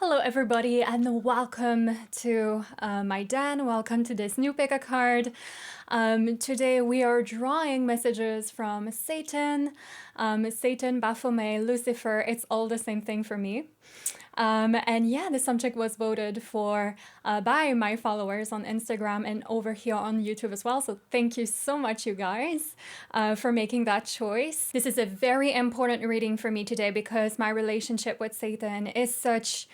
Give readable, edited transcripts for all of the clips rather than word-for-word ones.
Hello everybody and welcome to my den. Welcome to this new pick a card. Today we are drawing messages from Satan, Baphomet, Lucifer. It's all the same thing for me. And yeah, the subject was voted for by my followers on Instagram and over here on YouTube as well. So thank you so much, you guys, for making that choice. This is a very important reading for me today because my relationship with Satan is such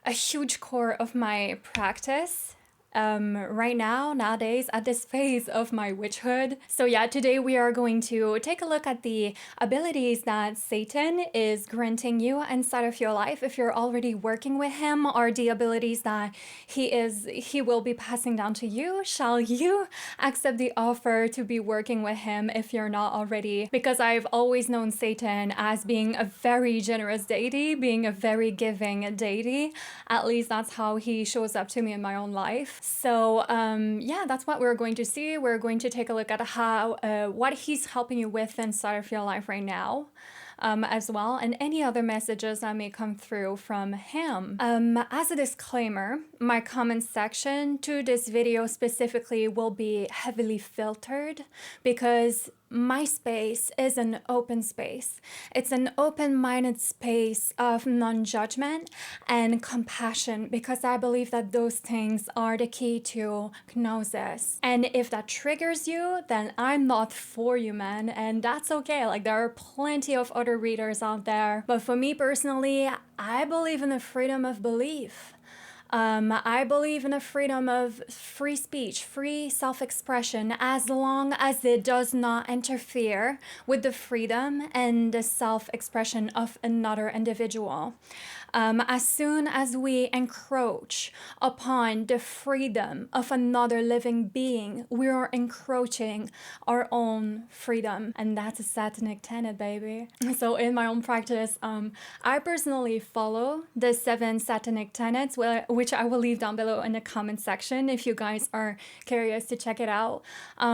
a huge core of my practice. Right now, nowadays, at this phase of my witchhood. So yeah, today we are going to take a look at the abilities that Satan is granting you inside of your life if you're already working with him, or the abilities that he will be passing down to you. Shall you accept the offer to be working with him if you're not already? Because I've always known Satan as being a very generous deity, being a very giving deity. At least that's how he shows up to me in my own life. So yeah, that's what we're going to see. We're going to take a look at how what he's helping you with inside of your life right now, as well, and any other messages that may come through from him. As a disclaimer, my comment section to this video specifically will be heavily filtered because my space is an open space. It's an open-minded space of non-judgment and compassion, because I believe that those things are the key to gnosis. And if that triggers you, then I'm not for you, man, and that's okay. Like, there are plenty of other readers out there. But for me personally, I believe in the freedom of belief. I believe in the freedom of free speech, free self-expression, as long as it does not interfere with the freedom and the self-expression of another individual. As soon as we encroach upon the freedom of another living being, we are encroaching our own freedom. And that's a satanic tenet, baby. So in my own practice, I personally follow the 7 satanic tenets, which I will leave down below in the comment section if you guys are curious to check it out.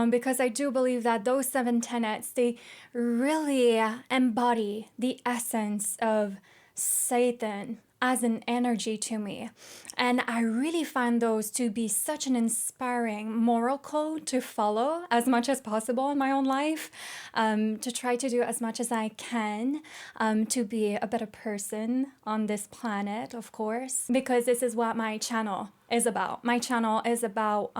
Because I do believe that those 7 tenets, they really embody the essence of Satan as an energy to me. And I really find those to be such an inspiring moral code to follow as much as possible in my own life, to try to do as much as I can to be a better person on this planet, of course, because this is what my channel is about. My channel is about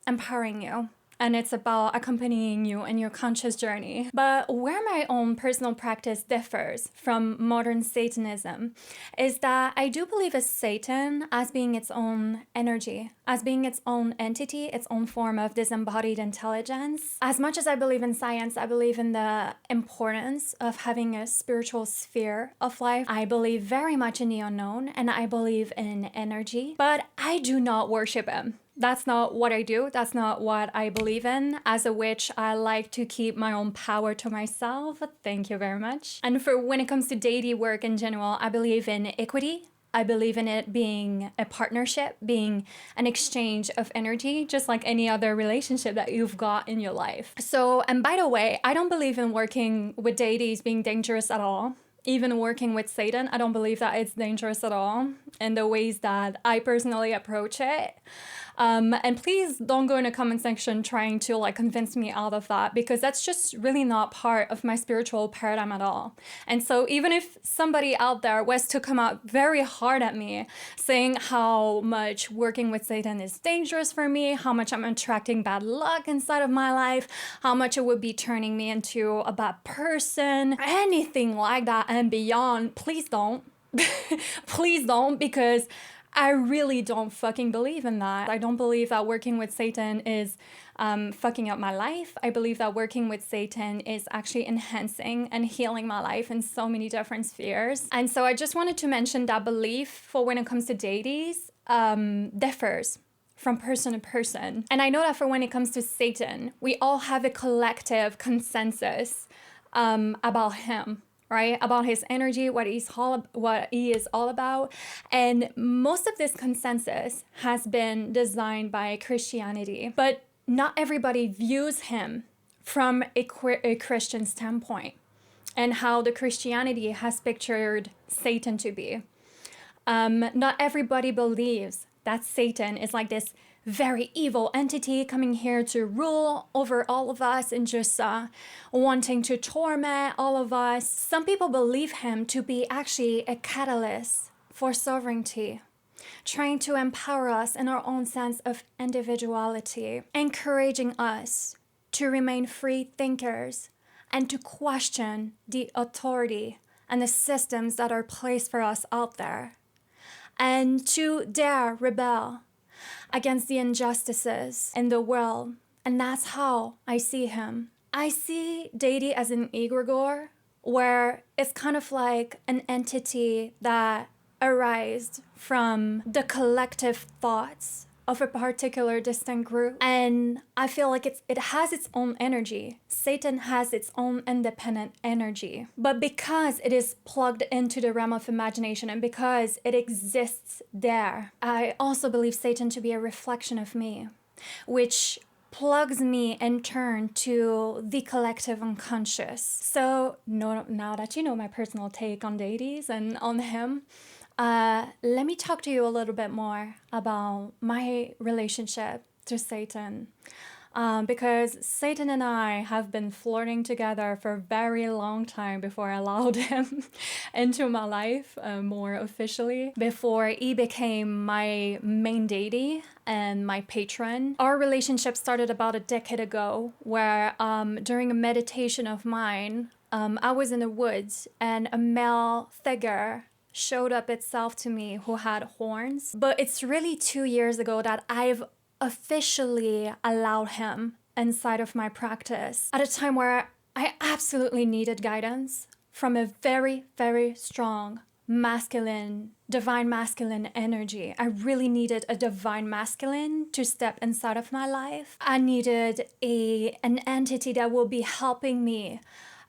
empowering you. And it's about accompanying you in your conscious journey. But where my own personal practice differs from modern Satanism is that I do believe in Satan as being its own energy, as being its own entity, its own form of disembodied intelligence. As much as I believe in science, I believe in the importance of having a spiritual sphere of life. I believe very much in the unknown, and I believe in energy, but I do not worship him. That's not what I do. That's not what I believe in. As a witch, I like to keep my own power to myself. Thank you very much. And for when it comes to deity work in general, I believe in equity. I believe in it being a partnership, being an exchange of energy, just like any other relationship that you've got in your life. So, and by the way, I don't believe in working with deities being dangerous at all. Even working with Satan, I don't believe that it's dangerous at all in the ways that I personally approach it. And please don't go in the comment section trying to like convince me out of that, because that's just really not part of my spiritual paradigm at all. And so even if somebody out there was to come out very hard at me saying how much working with Satan is dangerous for me, how much I'm attracting bad luck inside of my life, how much it would be turning me into a bad person, anything like that and beyond, please don't. Please don't, because I really don't fucking believe in that. I don't believe that working with Satan is fucking up my life. I believe that working with Satan is actually enhancing and healing my life in so many different spheres. And so I just wanted to mention that belief for when it comes to deities differs from person to person. And I know that for when it comes to Satan, we all have a collective consensus about him. Right? About his energy, what he is all about. And most of this consensus has been designed by Christianity, but not everybody views him from a Christian standpoint and how the Christianity has pictured Satan to be. Not everybody believes that Satan is like this very evil entity coming here to rule over all of us and just wanting to torment all of us. Some people believe him to be actually a catalyst for sovereignty, trying to empower us in our own sense of individuality, encouraging us to remain free thinkers and to question the authority and the systems that are placed for us out there, and to dare rebel against the injustices in the world. And that's how I see him. I see Deity as an egregore, where it's kind of like an entity that arises from the collective thoughts of a particular distant group. And I feel like it has its own energy. Satan has its own independent energy. But because it is plugged into the realm of imagination and because it exists there, I also believe Satan to be a reflection of me, which plugs me in turn to the collective unconscious. So now that you know my personal take on deities and on him, let me talk to you a little bit more about my relationship to Satan. Because Satan and I have been flirting together for a very long time before I allowed him into my life more officially, before he became my main deity and my patron. Our relationship started about a decade ago, where during a meditation of mine, I was in the woods and a male figure showed up itself to me who had horns. But it's really 2 years ago that I've officially allowed him inside of my practice, at a time where I absolutely needed guidance from a very, very strong masculine, divine masculine energy. I really needed a divine masculine to step inside of my life. I needed an entity that will be helping me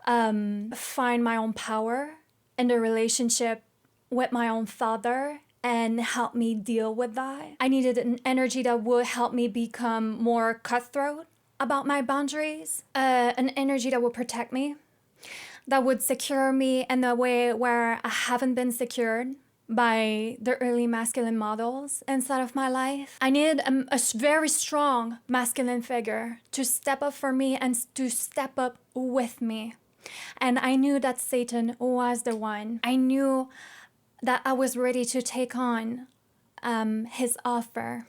find my own power in the relationship with my own father and help me deal with that. I needed an energy that would help me become more cutthroat about my boundaries, an energy that would protect me, that would secure me in a way where I haven't been secured by the early masculine models inside of my life. I needed a very strong masculine figure to step up for me and to step up with me. And I knew that Satan was the one. I knew that I was ready to take on his offer,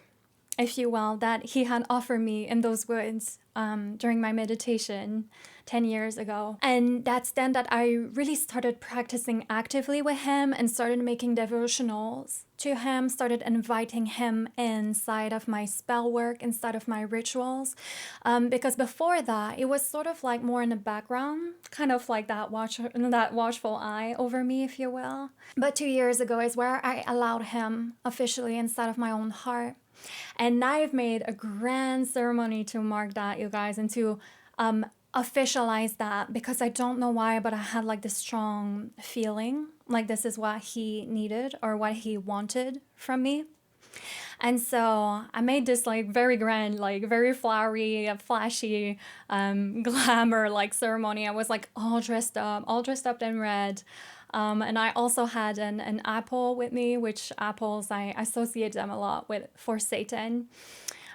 if you will, that he had offered me in those woods during my meditation 10 years ago. And that's then that I really started practicing actively with him and started making devotionals to him, started inviting him inside of my spell work, inside of my rituals. Because before that, it was sort of like more in the background, kind of like that watchful eye over me, if you will. But 2 years ago is where I allowed him officially inside of my own heart. And I've made a grand ceremony to mark that, you guys, and to officialize that, because I don't know why, but I had like this strong feeling like this is what he needed or what he wanted from me. And so I made this like very grand, like very flowery, flashy, glamour like ceremony. I was like all dressed up in red. And I also had an apple with me, which apples, I associate them a lot with for Satan.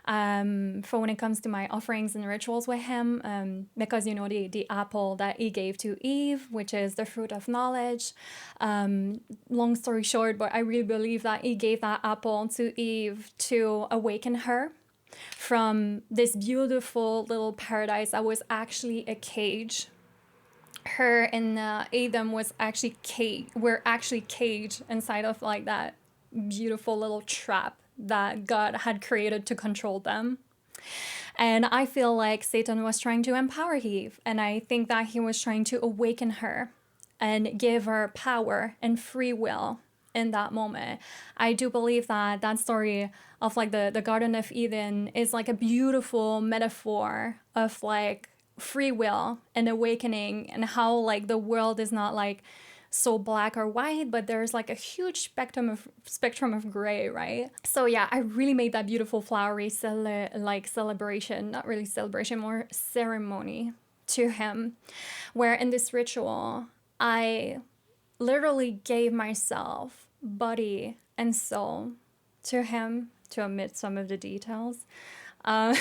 For when it comes to my offerings and rituals with him, because, you know, the apple that he gave to Eve, which is the fruit of knowledge. Long story short, but I really believe that he gave that apple to Eve to awaken her from this beautiful little paradise that was actually a cage. Her and Adam were actually caged inside of like that beautiful little trap that God had created to control them. And I feel like Satan was trying to empower Eve, and I think that he was trying to awaken her and give her power and free will in that moment. I do believe that that story of like the Garden of Eden is like a beautiful metaphor of like free will and awakening, and how like the world is not like so black or white, but there's like a huge spectrum of gray, right? So yeah, I really made that beautiful flowery celebration, not really celebration, more ceremony to him, where in this ritual I literally gave myself body and soul to him, to omit some of the details. Uh,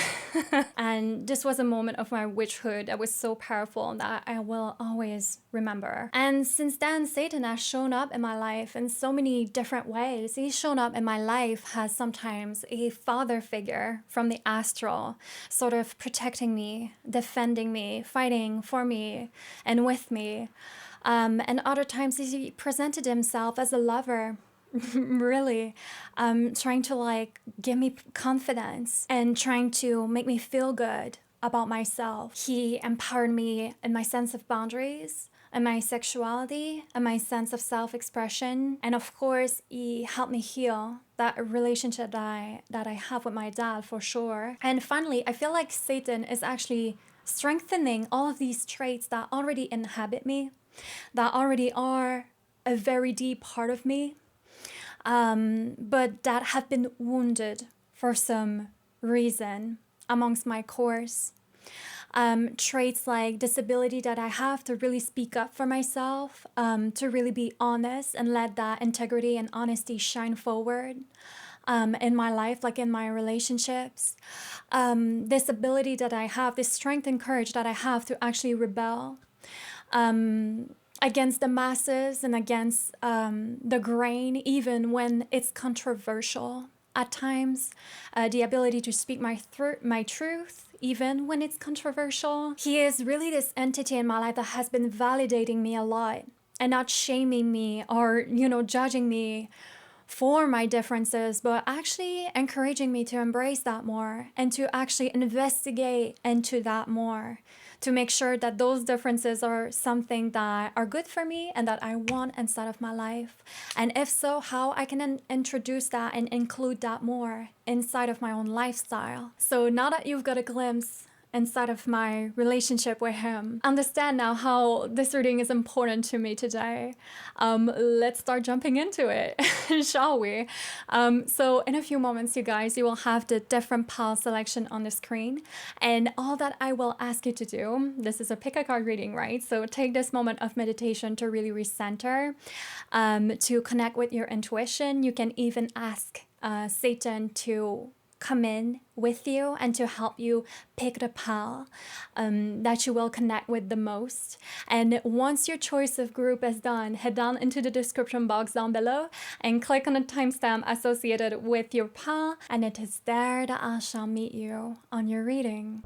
and this was a moment of my witchhood that was so powerful that I will always remember. And since then, Satan has shown up in my life in so many different ways. He's shown up in my life as sometimes a father figure from the astral, sort of protecting me, defending me, fighting for me and with me. And other times he presented himself as a lover, really, trying to like give me confidence and trying to make me feel good about myself. He empowered me in my sense of boundaries and my sexuality and my sense of self-expression. And of course, he helped me heal that relationship that I have with my dad, for sure. And finally, I feel like Satan is actually strengthening all of these traits that already inhabit me, that already are a very deep part of me, but that have been wounded for some reason amongst my course. Traits like this ability that I have to really speak up for myself, to really be honest and let that integrity and honesty shine forward in my life, like in my relationships. This ability that I have, this strength and courage that I have to actually rebel against the masses and against the grain, even when it's controversial at times. The ability to speak my truth, even when it's controversial. He is really this entity in my life that has been validating me a lot and not shaming me or, judging me for my differences, but actually encouraging me to embrace that more and to actually investigate into that more, to make sure that those differences are something that are good for me and that I want inside of my life. And if so, how I can introduce that and include that more inside of my own lifestyle. So now that you've got a glimpse inside of my relationship with him, understand now how this reading is important to me today. Let's start jumping into it, shall we? So in a few moments, you guys, you will have the different pile selection on the screen. And all that I will ask you to do, this is a pick a card reading, right? So take this moment of meditation to really recenter, to connect with your intuition. You can even ask Satan to come in with you and to help you pick the pile that you will connect with the most. And once your choice of group is done, head down into the description box down below and click on the timestamp associated with your pile, and it is there that I shall meet you on your reading.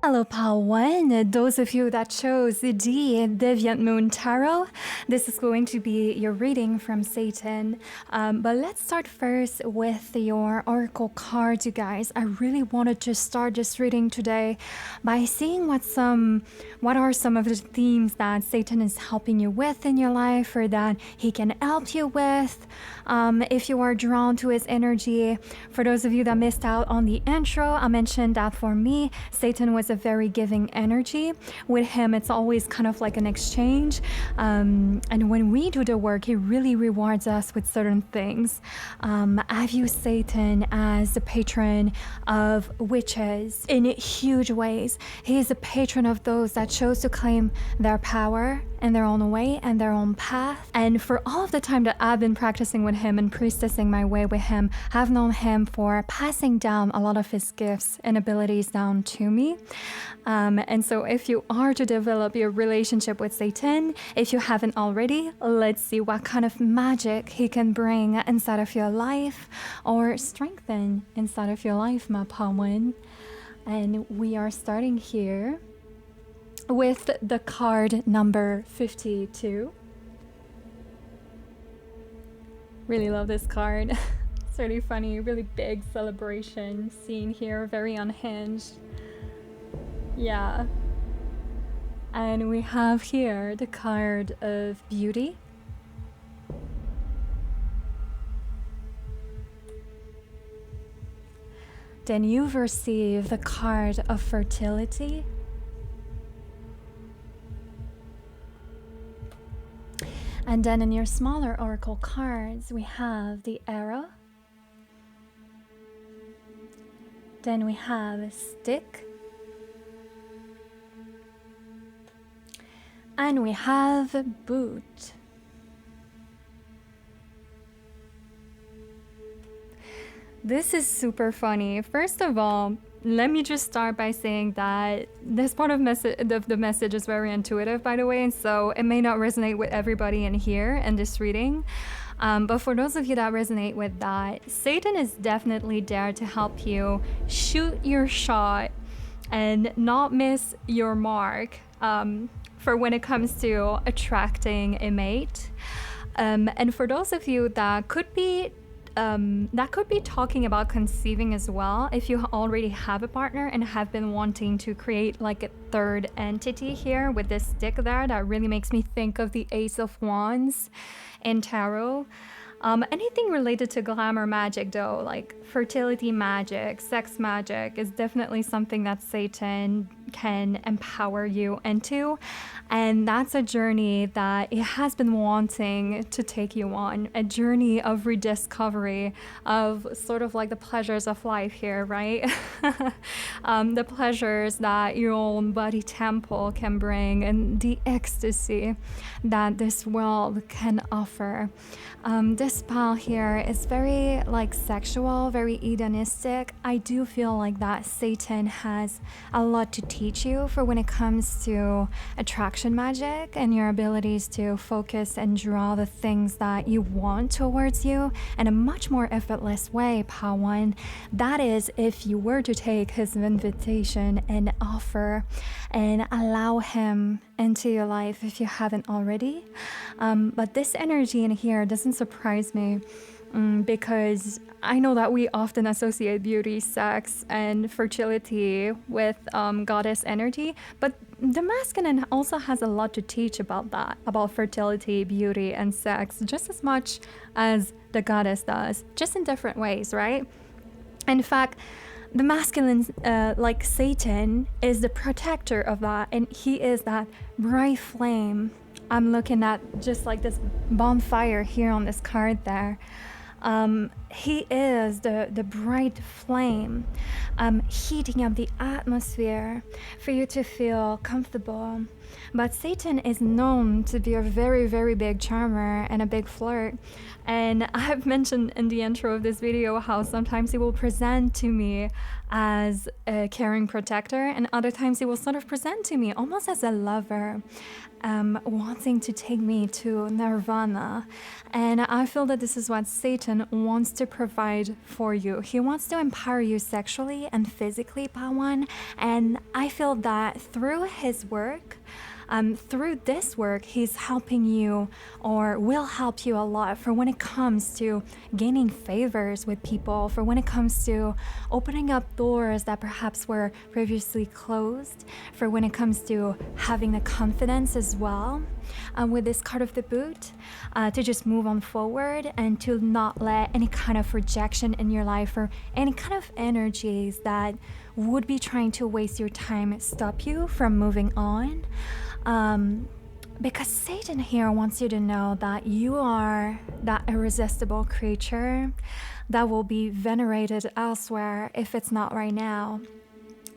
Hello, Pile 1. Those of you that chose the Deviant Moon Tarot, this is going to be your reading from Satan. But let's start first with your Oracle cards, you guys. I really wanted to start this reading today by seeing what are some of the themes that Satan is helping you with in your life, or that he can help you with. If you are drawn to his energy. For those of you that missed out on the intro, I mentioned that for me, Satan was a very giving energy. With him, it's always kind of like an exchange. And when we do the work, he really rewards us with certain things. I view Satan as the patron of witches in huge ways. He is a patron of those that chose to claim their power in their own way and their own path. And for all of the time that I've been practicing with him and priestessing my way with him, I've known him for passing down a lot of his gifts and abilities down to me. And so if you are to develop your relationship with Satan, if you haven't already, let's see what kind of magic he can bring inside of your life or strengthen inside of your life, my Pawan. And we are starting here with the card number 52. Really love this card. It's really funny, really big celebration scene here, very unhinged. Yeah. And we have here the card of beauty. Then you've received the card of fertility. And then in your smaller oracle cards, we have the arrow. Then we have a stick. And we have a boot. This is super funny. First of all, let me just start by saying that this part of the message is very intuitive, by the way, and so it may not resonate with everybody in here in this reading. But for those of you that resonate with that, Satan is definitely there to help you shoot your shot and not miss your mark for when it comes to attracting a mate. And for those of you that could be talking about conceiving as well, if you already have a partner and have been wanting to create like a third entity here with this stick there, that really makes me think of the Ace of Wands in tarot. Anything related to glamour magic though, like fertility magic, sex magic, is definitely something that Satan can empower you into. And that's a journey that it has been wanting to take you on, a journey of rediscovery of sort of like the pleasures of life here, right? The pleasures that your own body temple can bring and the ecstasy that this world can offer. This spell here is very like sexual, very hedonistic. I do feel like that Satan has a lot to teach you for when it comes to attraction magic and your abilities to focus and draw the things that you want towards you in a much more effortless way, Pawan. That is, if you were to take his invitation and offer and allow him into your life if you haven't already. But this energy in here doesn't surprise me because I know that we often associate beauty, sex, and fertility with goddess energy, but the masculine also has a lot to teach about that, about fertility, beauty, and sex, just as much as the goddess does, just in different ways, right? In fact, the masculine, like Satan, is the protector of that, and he is that bright flame. I'm looking at just like this bonfire here on this card there. He is the bright flame, heating up the atmosphere for you to feel comfortable. But Satan is known to be a very, very big charmer and a big flirt. And I've mentioned in the intro of this video how sometimes he will present to me as a caring protector, and other times he will sort of present to me almost as a lover, wanting to take me to nirvana. And I feel that this is what Satan wants to provide for you. He wants to empower you sexually and physically, Pawan. And I feel that through his work, through this work, he's helping you, or will help you a lot for when it comes to gaining favors with people, for when it comes to opening up doors that perhaps were previously closed, for when it comes to having the confidence as well, with this card of the boot, to just move on forward and to not let any kind of rejection in your life or any kind of energies that would be trying to waste your time stop you from moving on. Because Satan here wants you to know that you are that irresistible creature that will be venerated elsewhere if it's not right now.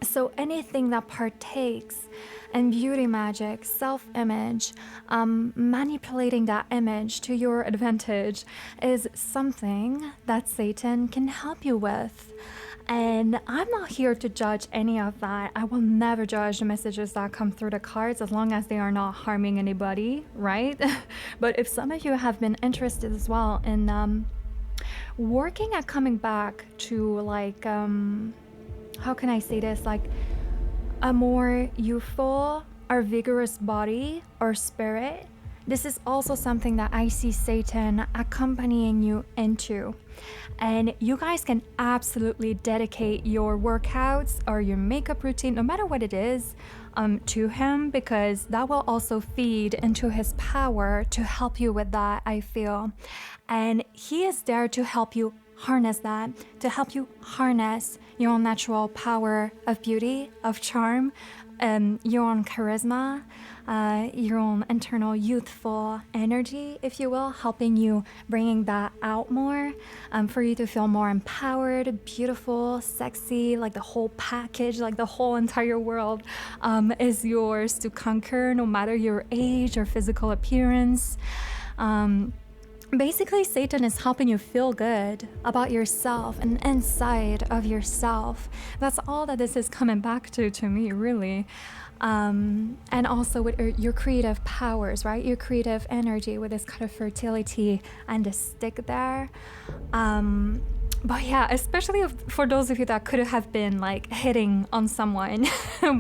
So anything that partakes in beauty magic, self-image, manipulating that image to your advantage is something that Satan can help you with. And I'm not here to judge any of that. I will never judge the messages that come through the cards as long as they are not harming anybody, right? But if some of you have been interested as well in working at coming back to like, how can I say this? Like a more youthful or vigorous body or spirit, this is also something that I see Satan accompanying you into. And you guys can absolutely dedicate your workouts or your makeup routine, no matter what it is, to him, because that will also feed into his power to help you with that, I feel. And he is there to help you harness that, to help you harness your own natural power of beauty, of charm, your own charisma, your own internal youthful energy, if you will, helping you bringing that out more, for you to feel more empowered, beautiful, sexy, like the whole package, like the whole entire world is yours to conquer, no matter your age or physical appearance. Basically, Satan is helping you feel good about yourself and inside of yourself. That's all that this is coming back to me, really. And also with your creative powers, right? Your creative energy with this kind of fertility and the stick there. But yeah, especially for those of you that could have been like hitting on someone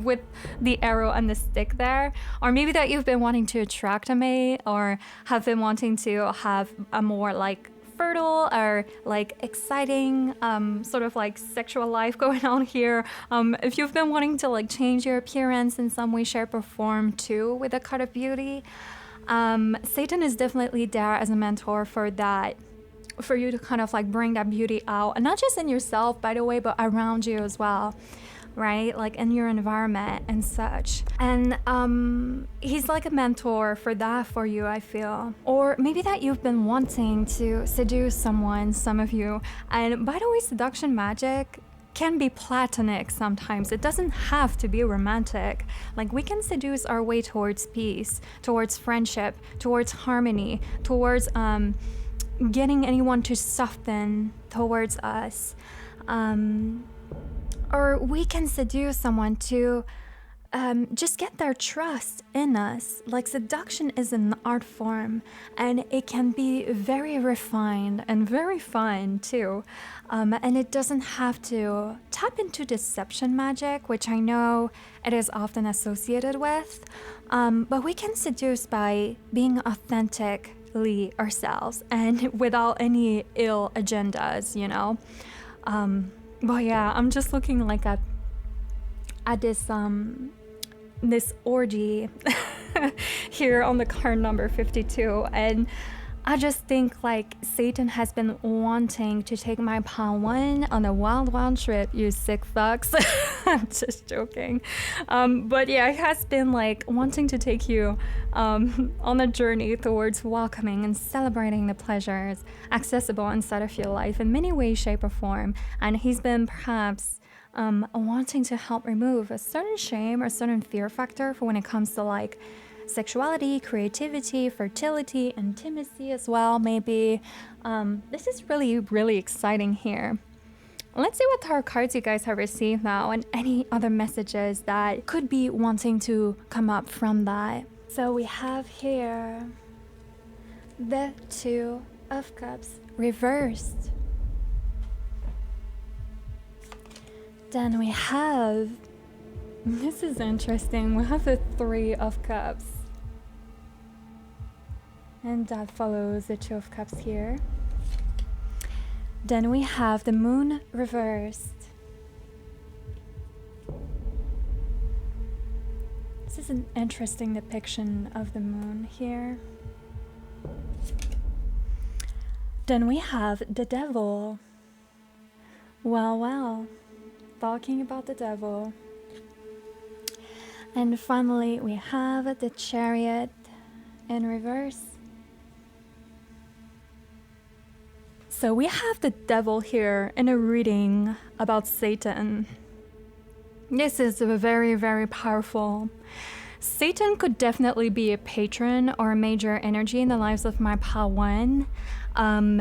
with the arrow and the stick there, or maybe that you've been wanting to attract a mate or have been wanting to have a more like fertile or like exciting sort of like sexual life going on here. If you've been wanting to like change your appearance in some way, shape or form too with a cut of beauty, Satan is definitely there as a mentor for that, for you to kind of like bring that beauty out, and not just in yourself, by the way, but around you as well, right? Like in your environment and such. And he's like a mentor for that for you, I feel. Or maybe that you've been wanting to seduce someone, some of you. And by the way, seduction magic can be platonic sometimes. It doesn't have to be romantic. Like we can seduce our way towards peace, towards friendship, towards harmony, towards getting anyone to soften towards us. Or we can seduce someone to just get their trust in us. Like seduction is an art form, and it can be very refined and very fun too. And it doesn't have to tap into deception magic, which I know it is often associated with. But we can seduce by being authentic ourselves and without any ill agendas, you know. But yeah, I'm just looking like at this this orgy here on the card number 52, and I just think like Satan has been wanting to take my pawn one on a wild trip, you sick fucks. I'm just joking. But yeah, he has been like wanting to take you on a journey towards welcoming and celebrating the pleasures accessible inside of your life in many ways, shape, or form. And he's been perhaps wanting to help remove a certain shame or certain fear factor for when it comes to like sexuality, creativity, fertility, intimacy as well, maybe. This is really, really exciting here. Let's see what tarot cards you guys have received now and any other messages that could be wanting to come up from that. So we have here the Two of Cups reversed. Then we have, this is interesting, we have the Three of Cups. And that follows the Two of Cups here. Then we have the Moon reversed. This is an interesting depiction of the moon here. Then we have the Devil. Well, talking about the Devil. And finally, we have the Chariot in reverse. So we have the Devil here in a reading about Satan. This is a very, very powerful. Satan could definitely be a patron or a major energy in the lives of my Pawan.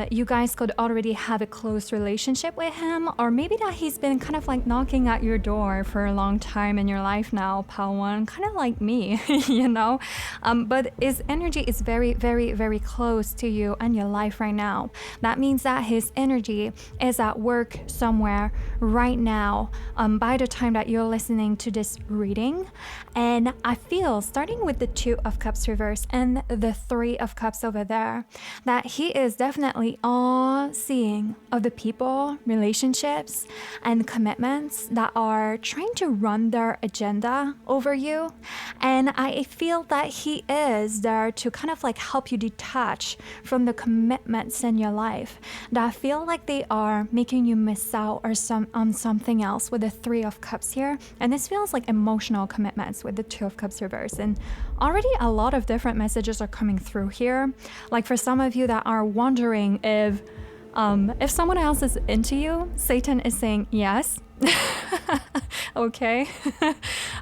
You guys could already have a close relationship with him, or maybe that he's been kind of like knocking at your door for a long time in your life now, Pawan, kind of like me, you know? But his energy is very, very, very close to you and your life right now. That means that his energy is at work somewhere right now by the time that you're listening to this reading. And I feel, starting with the Two of Cups reverse and the Three of Cups over there, that he is definitely all-seeing of the people, relationships, and commitments that are trying to run their agenda over you. And I feel that he is there to kind of like help you detach from the commitments in your life that feel like they are making you miss out or on something else with the Three of Cups here. And this feels like emotional commitments with the Two of Cups reverse. And already a lot of different messages are coming through here. Like for some of you that are wondering if someone else is into you, Satan is saying yes. Okay.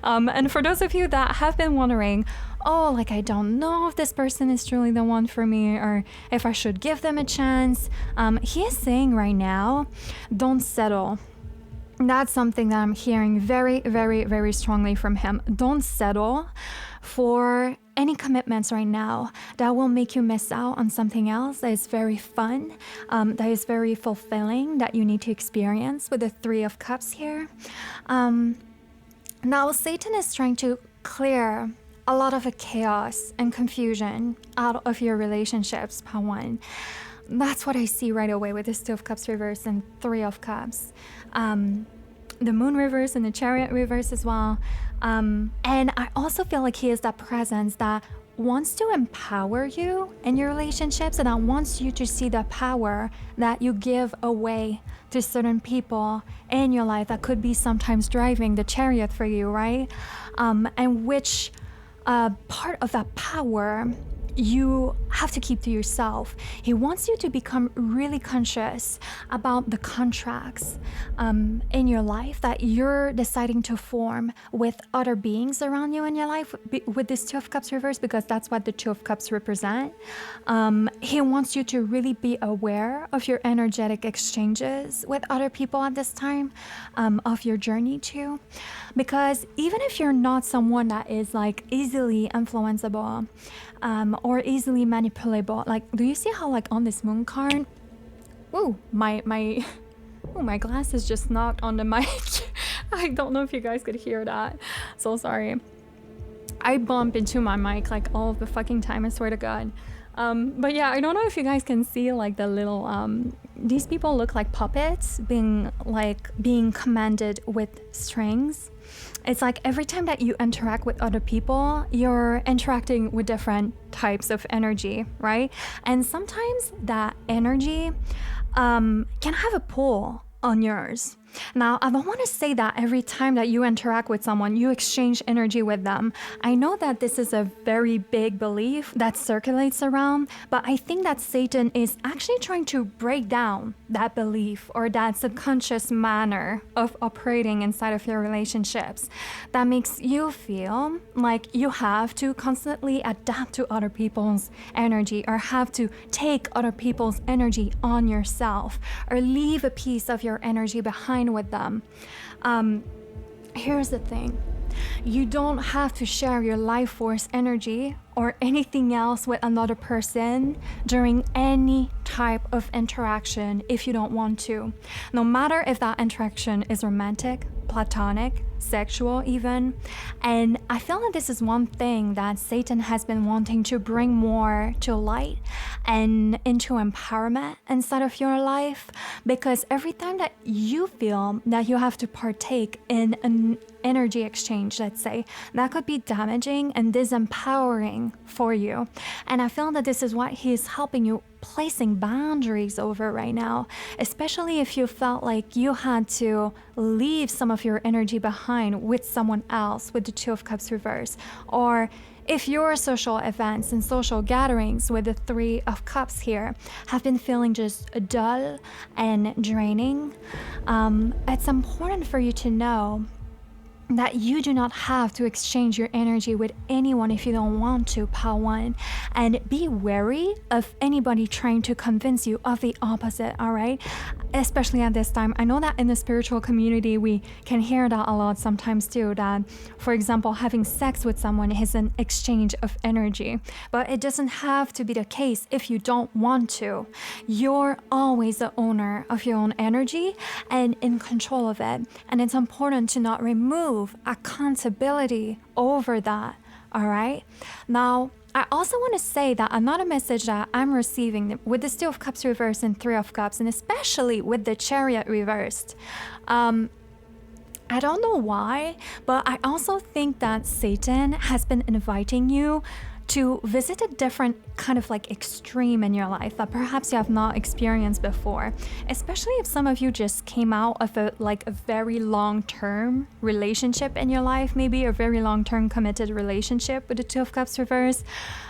And for those of you that have been wondering, oh, like I don't know if this person is truly the one for me or if I should give them a chance, he is saying right now, don't settle. That's something that I'm hearing very, very, very strongly from him. Don't settle for any commitments right now that will make you miss out on something else that is very fun, that is very fulfilling, that you need to experience with the Three of Cups here. Now, Satan is trying to clear a lot of the chaos and confusion out of your relationships, Pawan. That's what I see right away with this Two of Cups reverse and Three of Cups. The Moon reverse and the Chariot reverse as well. And I also feel like he is that presence that wants to empower you in your relationships and that wants you to see the power that you give away to certain people in your life that could be sometimes driving the chariot for you, right? And which part of that power you have to keep to yourself. He wants you to become really conscious about the contracts in your life that you're deciding to form with other beings around you in your life with this Two of Cups reverse, because that's what the Two of Cups represent. He wants you to really be aware of your energetic exchanges with other people at this time of your journey too. Because even if you're not someone that is like easily influenceable, or easily manipulable. Like, do you see how like on this moon card, ooh, my glasses just knocked on the mic. I don't know if you guys could hear that. So sorry. I bump into my mic like all of the fucking time, I swear to God. But yeah, I don't know if you guys can see like the little, these people look like puppets being commanded with strings. It's like every time that you interact with other people, you're interacting with different types of energy, right? And sometimes that energy can have a pull on yours. Now, I don't want to say that every time that you interact with someone, you exchange energy with them. I know that this is a very big belief that circulates around, but I think that Satan is actually trying to break down that belief or that subconscious manner of operating inside of your relationships that makes you feel like you have to constantly adapt to other people's energy or have to take other people's energy on yourself or leave a piece of your energy behind with them. Here's the thing. You don't have to share your life force energy or anything else with another person during any type of interaction if you don't want to. No matter if that interaction is romantic, platonic, sexual even. And I feel that this is one thing that Satan has been wanting to bring more to light and into empowerment inside of your life, because every time that you feel that you have to partake in an energy exchange, let's say, that could be damaging and disempowering for you. And I feel that this is what he's helping you placing boundaries over right now, especially if you felt like you had to leave some of your energy behind with someone else with the Two of Cups reverse, or if your social events and social gatherings with the Three of Cups here have been feeling just dull and draining. It's important for you to know that you do not have to exchange your energy with anyone if you don't want to, Pile 1. And be wary of anybody trying to convince you of the opposite, all right? Especially at this time. I know that in the spiritual community, we can hear that a lot sometimes too, that, for example, having sex with someone is an exchange of energy. But it doesn't have to be the case if you don't want to. You're always the owner of your own energy and in control of it. And it's important to not remove accountability over that, all right? Now, I also want to say that another message that I'm receiving with the Two of Cups reversed and Three of Cups, and especially with the Chariot reversed, I don't know why, but I also think that Satan has been inviting you to visit a different kind of like extreme in your life that perhaps you have not experienced before, especially if some of you just came out of a very long-term relationship in your life, maybe a very long-term committed relationship with the Two of Cups reversed,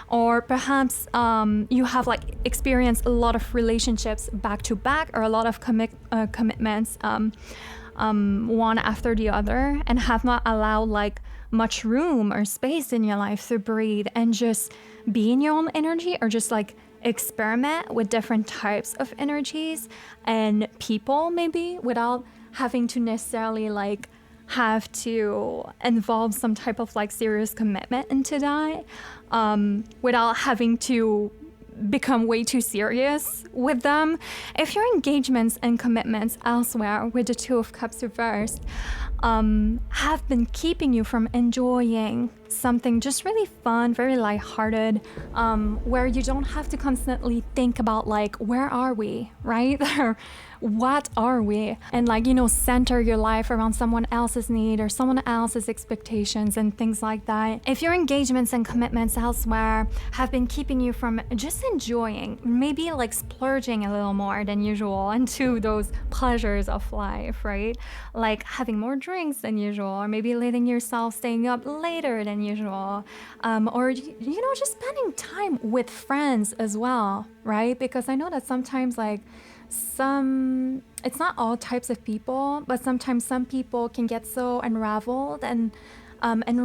or perhaps you have like experienced a lot of relationships back to back, or a lot of commitments one after the other, and have not allowed like much room or space in your life to breathe and just be in your own energy, or just like experiment with different types of energies and people, maybe without having to necessarily like have to involve some type of like serious commitment into that, without having to become way too serious with them. If your engagements and commitments elsewhere with the Two of Cups reversed have been keeping you from enjoying something just really fun, very lighthearted, where you don't have to constantly think about like, where are we, right? Or what are we? And like, you know, center your life around someone else's need or someone else's expectations and things like that. If your engagements and commitments elsewhere have been keeping you from just enjoying, maybe like splurging a little more than usual into those pleasures of life, right? Like having more drinks than usual, or maybe letting yourself staying up later than usual, or, you know, just spending time with friends as well, right? Because I know that sometimes like it's not all types of people, but sometimes some people can get so unraveled and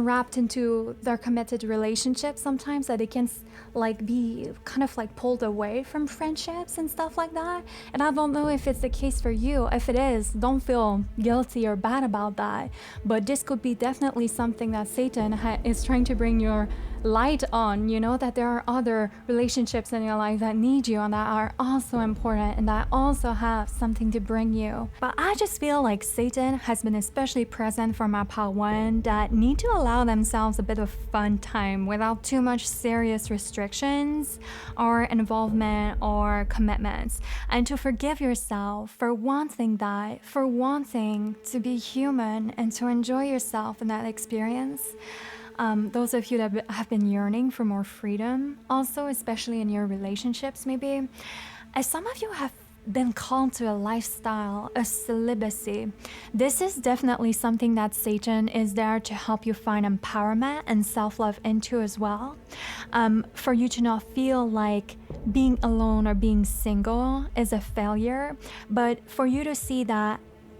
wrapped into their committed relationship sometimes that they can like be kind of like pulled away from friendships and stuff like that. And I don't know if it's the case for you. If it is, don't feel guilty or bad about that. But this could be definitely something that Satan is trying to bring your light on, you know, that there are other relationships in your life that need you and that are also important and that also have something to bring you. But I just feel like Satan has been especially present for my Pile 1 that need to allow themselves a bit of fun time without too much serious restrictions or involvement or commitments, and to forgive yourself for wanting that, for wanting to be human and to enjoy yourself in that experience. Those of you that have been yearning for more freedom, also, especially in your relationships, maybe, as some of you have been called to a lifestyle of celibacy, this is definitely something that Satan is there to help you find empowerment and self-love into as well. For you to not feel like being alone or being single is a failure, but for you to see that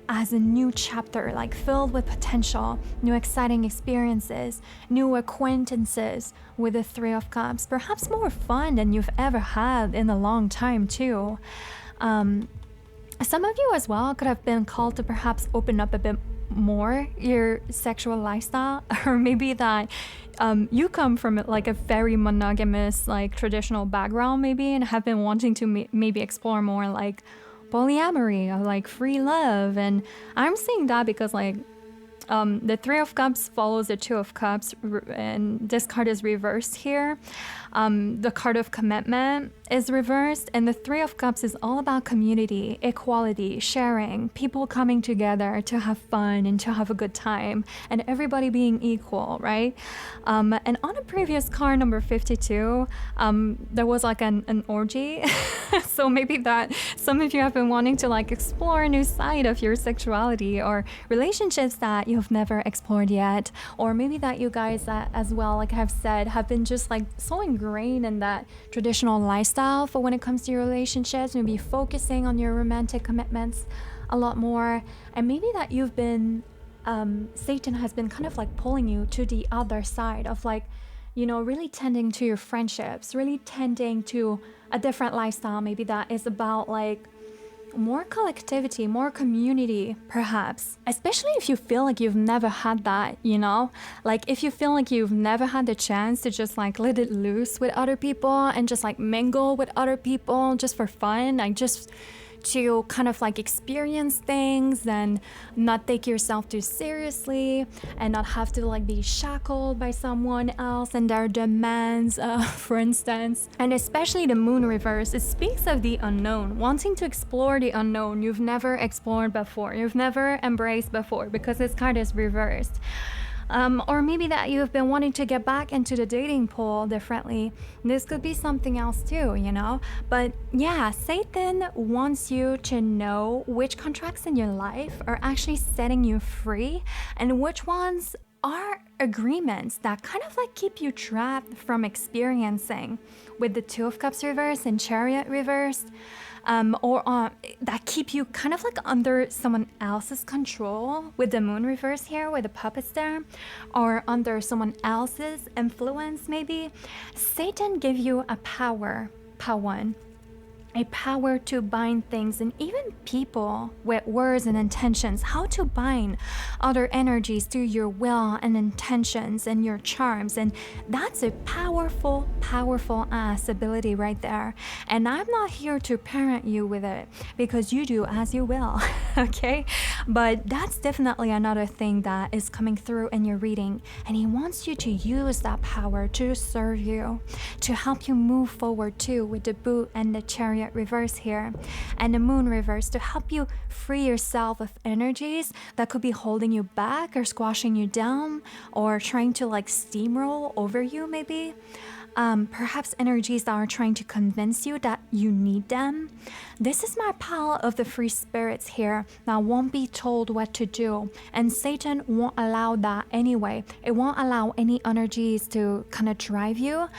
as a new chapter, like filled with potential, new exciting experiences, new acquaintances with the Three of Cups, perhaps more fun than you've ever had in a long time too. Some of you as well could have been called to perhaps open up a bit more your sexual lifestyle, or maybe that you come from like a very monogamous, like traditional background maybe, and have been wanting to maybe explore more like polyamory or like free love. And I'm saying that because like the Three of Cups follows the Two of Cups, and this card is reversed here. The card of commitment is reversed, and the Three of Cups is all about community, equality, sharing, people coming together to have fun and to have a good time, and everybody being equal, right? And on a previous card, number 52, there was like an orgy. So maybe that some of you have been wanting to like explore a new side of your sexuality or relationships that you've never explored yet, or maybe that you guys as well, like I've said, have been just like so ingrained in that traditional lifestyle for when it comes to your relationships, maybe focusing on your romantic commitments a lot more, and maybe that you've been Satan has been kind of like pulling you to the other side of like, really tending to your friendships, really tending to a different lifestyle, maybe that is about like more collectivity, more community, perhaps. Especially if you feel like you've never had that, like if you feel like you've never had the chance to just like let it loose with other people and just like mingle with other people just for fun, like just to kind of like experience things and not take yourself too seriously and not have to like be shackled by someone else and their demands, for instance. And especially the moon reverse, it speaks of the unknown, wanting to explore the unknown you've never explored before, you've never embraced before, because this card is reversed. Or maybe that you've been wanting to get back into the dating pool differently. This could be something else too, But yeah, Satan wants you to know which contracts in your life are actually setting you free and which ones are agreements that kind of like keep you trapped from experiencing, with the Two of Cups reversed and Chariot reversed. Or that keep you kind of like under someone else's control, with the Moon reverse here, with the puppets there, or under someone else's influence maybe. Satan give you a power, Pawan, a power to bind things and even people with words and intentions, how to bind other energies through your will and intentions and your charms. And that's a powerful, powerful ass ability right there. And I'm not here to parent you with it, because you do as you will, okay? But that's definitely another thing that is coming through in your reading. And he wants you to use that power to serve you, to help you move forward too, with the Boot and the Chariot reverse here and the Moon reverse, to help you free yourself of energies that could be holding you back or squashing you down or trying to like steamroll over you maybe. Perhaps energies that are trying to convince you that you need them. This is my pile of the free spirits here that won't be told what to do, and Satan won't allow that anyway. It won't allow any energies to kind of drive you,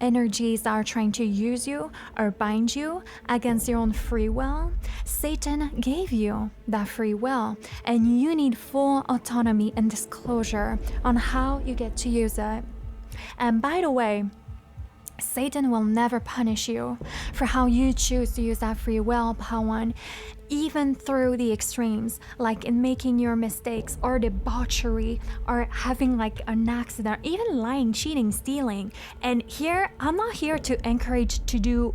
energies that are trying to use you or bind you against your own free will. Satan gave you that free will, and you need full autonomy and disclosure on how you get to use it. And by the way, Satan will never punish you for how you choose to use that free will, Pawan, even through the extremes, like in making your mistakes or debauchery or having like an accident, even lying, cheating, stealing. And here, I'm not here to encourage you to do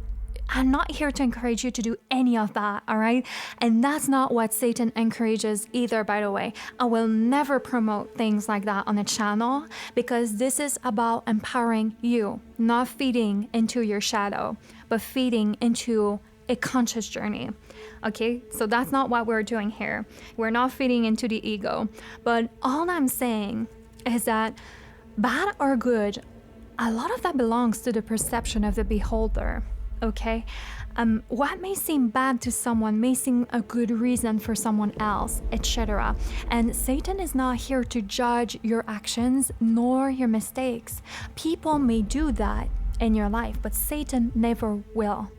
any of that, all right? And that's not what Satan encourages either, by the way. I will never promote things like that on the channel, because this is about empowering you, not feeding into your shadow, but feeding into a conscious journey. Okay, so that's not what we're doing here. We're not feeding into the ego. But all I'm saying is that bad or good, a lot of that belongs to the perception of the beholder. Okay, what may seem bad to someone may seem a good reason for someone else, etc. And Satan is not here to judge your actions nor your mistakes. People may do that in your life, but Satan never will.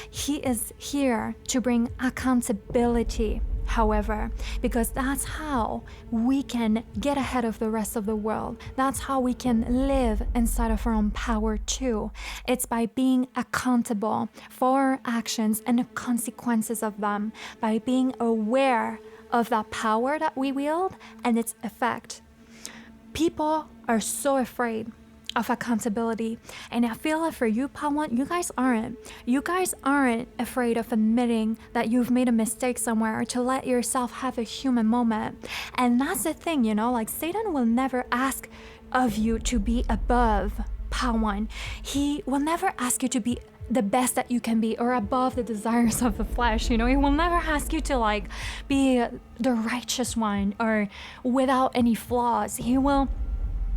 He is here to bring accountability, however, because that's how we can get ahead of the rest of the world. That's how we can live inside of our own power too. It's by being accountable for our actions and the consequences of them, by being aware of that power that we wield and its effect. People are so afraid of accountability, and I feel like for you, Pawan, you guys aren't afraid of admitting that you've made a mistake somewhere, or to let yourself have a human moment. And that's the thing, like Satan will never ask of you to be above, Pawan. He will never ask you to be the best that you can be or above the desires of the flesh. He will never ask you to like be the righteous one or without any flaws. He will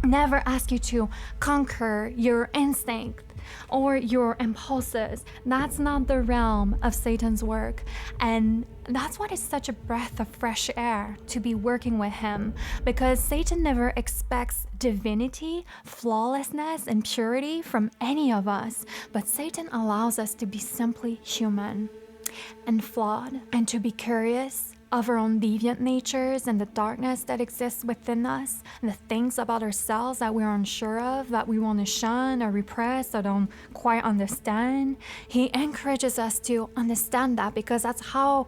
never ask you to conquer your instinct or your impulses. That's not the realm of Satan's work. And that's why it's such a breath of fresh air to be working with him, because Satan never expects divinity, flawlessness, and purity from any of us. But Satan allows us to be simply human and flawed, and to be curious of our own deviant natures and the darkness that exists within us, and the things about ourselves that we're unsure of, that we want to shun or repress or don't quite understand. He encourages us to understand that, because that's how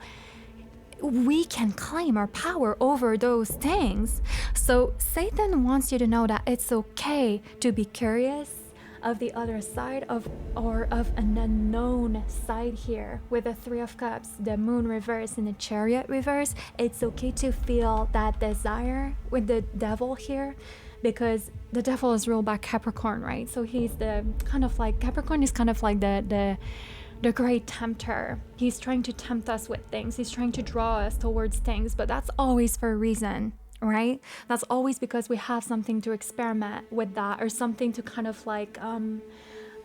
we can claim our power over those things. So Satan wants you to know that it's okay to be curious of the other side of an unknown side here. With the Three of Cups, the Moon reverse, and the Chariot reverse, it's okay to feel that desire with the Devil here, because the Devil is ruled by Capricorn, right? So he's the kind of like, Capricorn is kind of like the great tempter. He's trying to tempt us with things. He's trying to draw us towards things, but that's always for a reason, right? That's always because we have something to experiment with that, or something to kind of like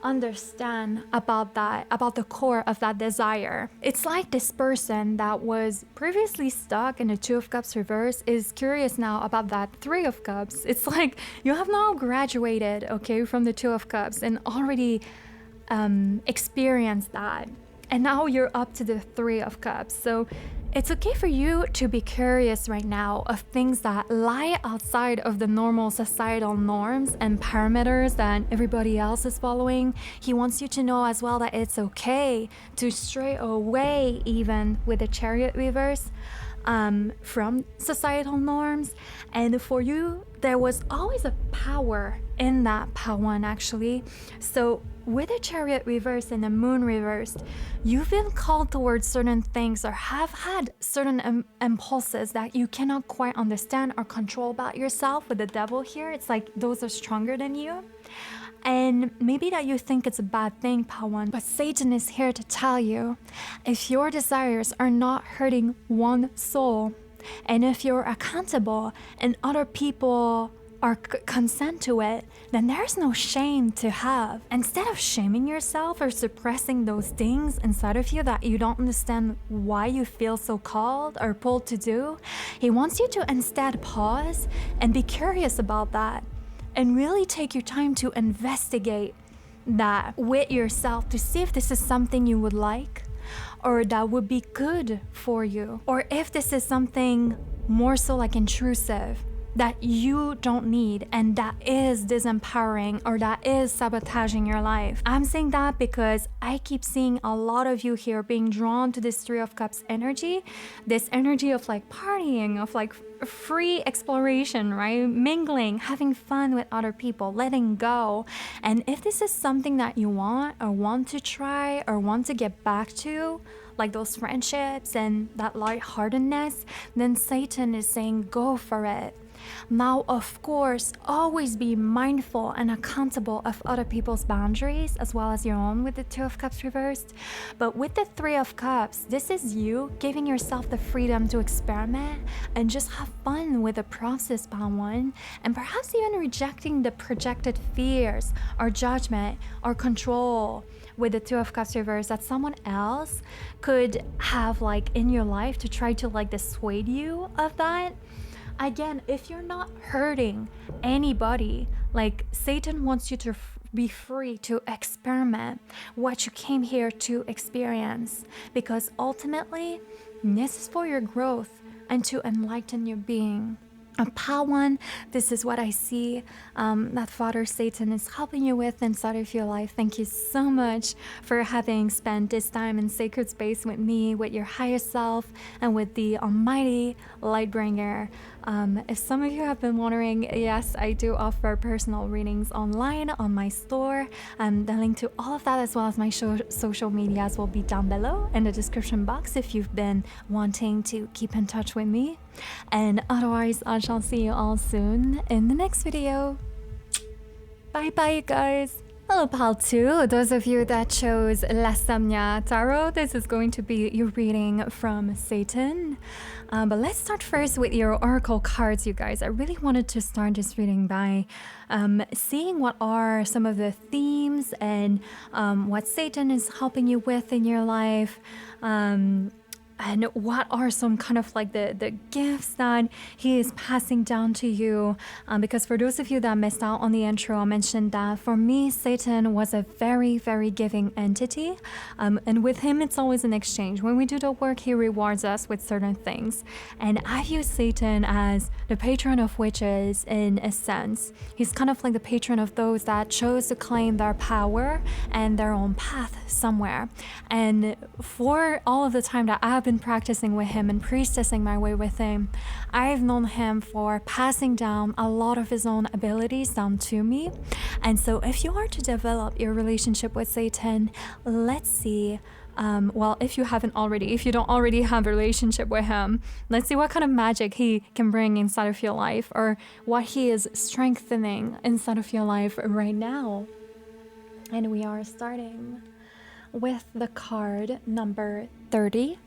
understand about that, about the core of that desire. It's like this person that was previously stuck in the Two of Cups reverse is curious now about that Three of Cups. It's like you have now graduated, okay, from the Two of Cups and already experienced that, and now you're up to the Three of Cups. So it's okay for you to be curious right now of things that lie outside of the normal societal norms and parameters that everybody else is following. He wants you to know as well that it's okay to stray away, even with the Chariot reverse, from societal norms. And for you, there was always a power in that Pawan, actually. So with the Chariot reverse and the Moon reversed, you've been called towards certain things, or have had certain impulses that you cannot quite understand or control about yourself. With the Devil here, it's like those are stronger than you. And maybe that you think it's a bad thing, Pawan, but Satan is here to tell you, if your desires are not hurting one soul, and if you're accountable and other people are consent to it, then there's no shame to have. Instead of shaming yourself or suppressing those things inside of you that you don't understand why you feel so called or pulled to do, he wants you to instead pause and be curious about that, and really take your time to investigate that with yourself, to see if this is something you would like, or that would be good for you, or if this is something more so like intrusive that you don't need and that is disempowering or that is sabotaging your life. I'm saying that because I keep seeing a lot of you here being drawn to this Three of Cups energy, this energy of like partying, of like free exploration, right? Mingling, having fun with other people, letting go. And if this is something that you want or want to try or want to get back to, like those friendships and that lightheartedness, then Satan is saying go for it. Now, of course, always be mindful and accountable of other people's boundaries as well as your own with the Two of Cups reversed. But with the Three of Cups, this is you giving yourself the freedom to experiment and just have fun with the process, Pawan, and perhaps even rejecting the projected fears or judgment or control with the Two of Cups reversed that someone else could have like in your life to try to like dissuade you of that. Again, if you're not hurting anybody, like Satan wants you to be free to experiment what you came here to experience, because ultimately this is for your growth and to enlighten your being. A Pawan, this is what I see that Father Satan is helping you with inside of your life. Thank you so much for having spent this time in sacred space with me, with your higher self, and with the Almighty Lightbringer. If some of you have been wondering, yes, I do offer personal readings online on my store. The link to all of that as well as my social medias will be down below in the description box if you've been wanting to keep in touch with me. And otherwise, I shall see you all soon in the next video. Bye bye, you guys. Hello, pal 2. Those of you that chose La Samnya Tarot, this is going to be your reading from Satan. But let's start first with your oracle cards, you guys. I really wanted to start this reading by seeing what are some of the themes and what Satan is helping you with in your life. and what are some kind of like the gifts that he is passing down to you. Because for those of you that missed out on the intro, I mentioned that for me, Satan was a very, very giving entity. And with him, it's always an exchange. When we do the work, he rewards us with certain things. And I view Satan as the patron of witches in a sense. He's kind of like the patron of those that chose to claim their power and their own path somewhere. And for all of the time that I've been practicing with him and priestessing my way with him, I've known him for passing down a lot of his own abilities down to me. And so if you are to develop your relationship with Satan, let's see, well, if you don't already have a relationship with him, let's see what kind of magic he can bring inside of your life, or what he is strengthening inside of your life right now. And we are starting with the card number 30.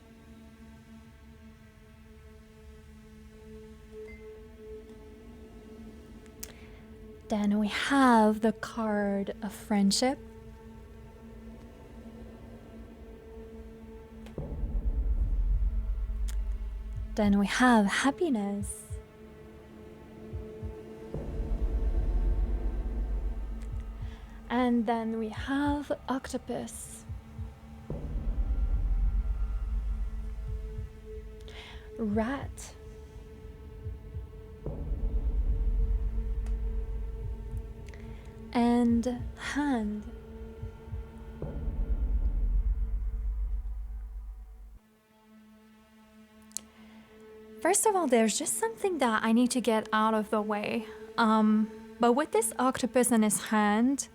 Then we have the card of friendship. Then we have happiness. And then we have octopus. Rat. And hand. First of all, there's just something that I need to get out of the way. But with this octopus in his hand,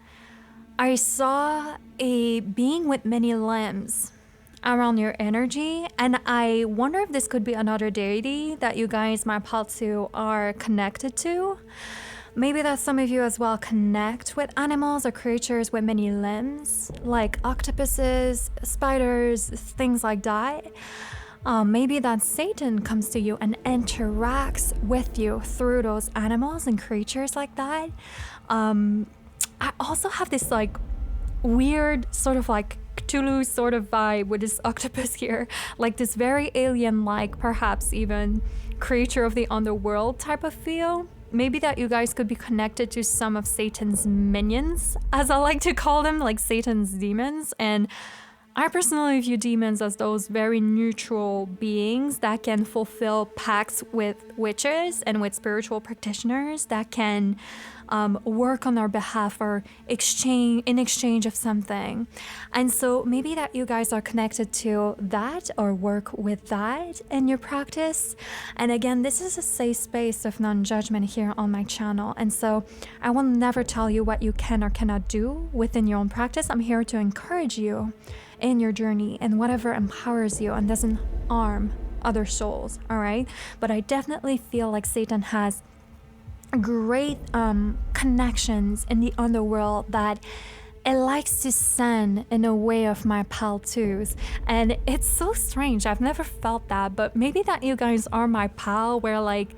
I saw a being with many limbs around your energy, and I wonder if this could be another deity that you guys, my Paltu, are connected to. Maybe that some of you as well connect with animals or creatures with many limbs, like octopuses, spiders, things like that. Maybe that Satan comes to you and interacts with you through those animals and creatures like that. I also have this like weird sort of like Cthulhu sort of vibe with this octopus here, like this very alien-like, perhaps even creature of the underworld type of feel. Maybe that you guys could be connected to some of Satan's minions, as I like to call them, like Satan's demons. And I personally view demons as those very neutral beings that can fulfill pacts with witches and with spiritual practitioners that can work on our behalf or in exchange of something. And so maybe that you guys are connected to that or work with that in your practice. And again, this is a safe space of non-judgment here on my channel. And so I will never tell you what you can or cannot do within your own practice. I'm here to encourage you in your journey and whatever empowers you and doesn't harm other souls, all right? But I definitely feel like Satan has great connections in the underworld that it likes to send in a way of my Paltus. And it's so strange. I've never felt that, but maybe that you guys are my pal, where like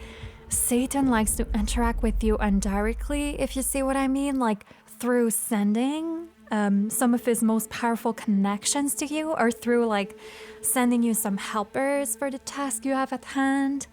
Satan likes to interact with you indirectly, if you see what I mean, like through sending some of his most powerful connections to you, or through like sending you some helpers for the task you have at hand.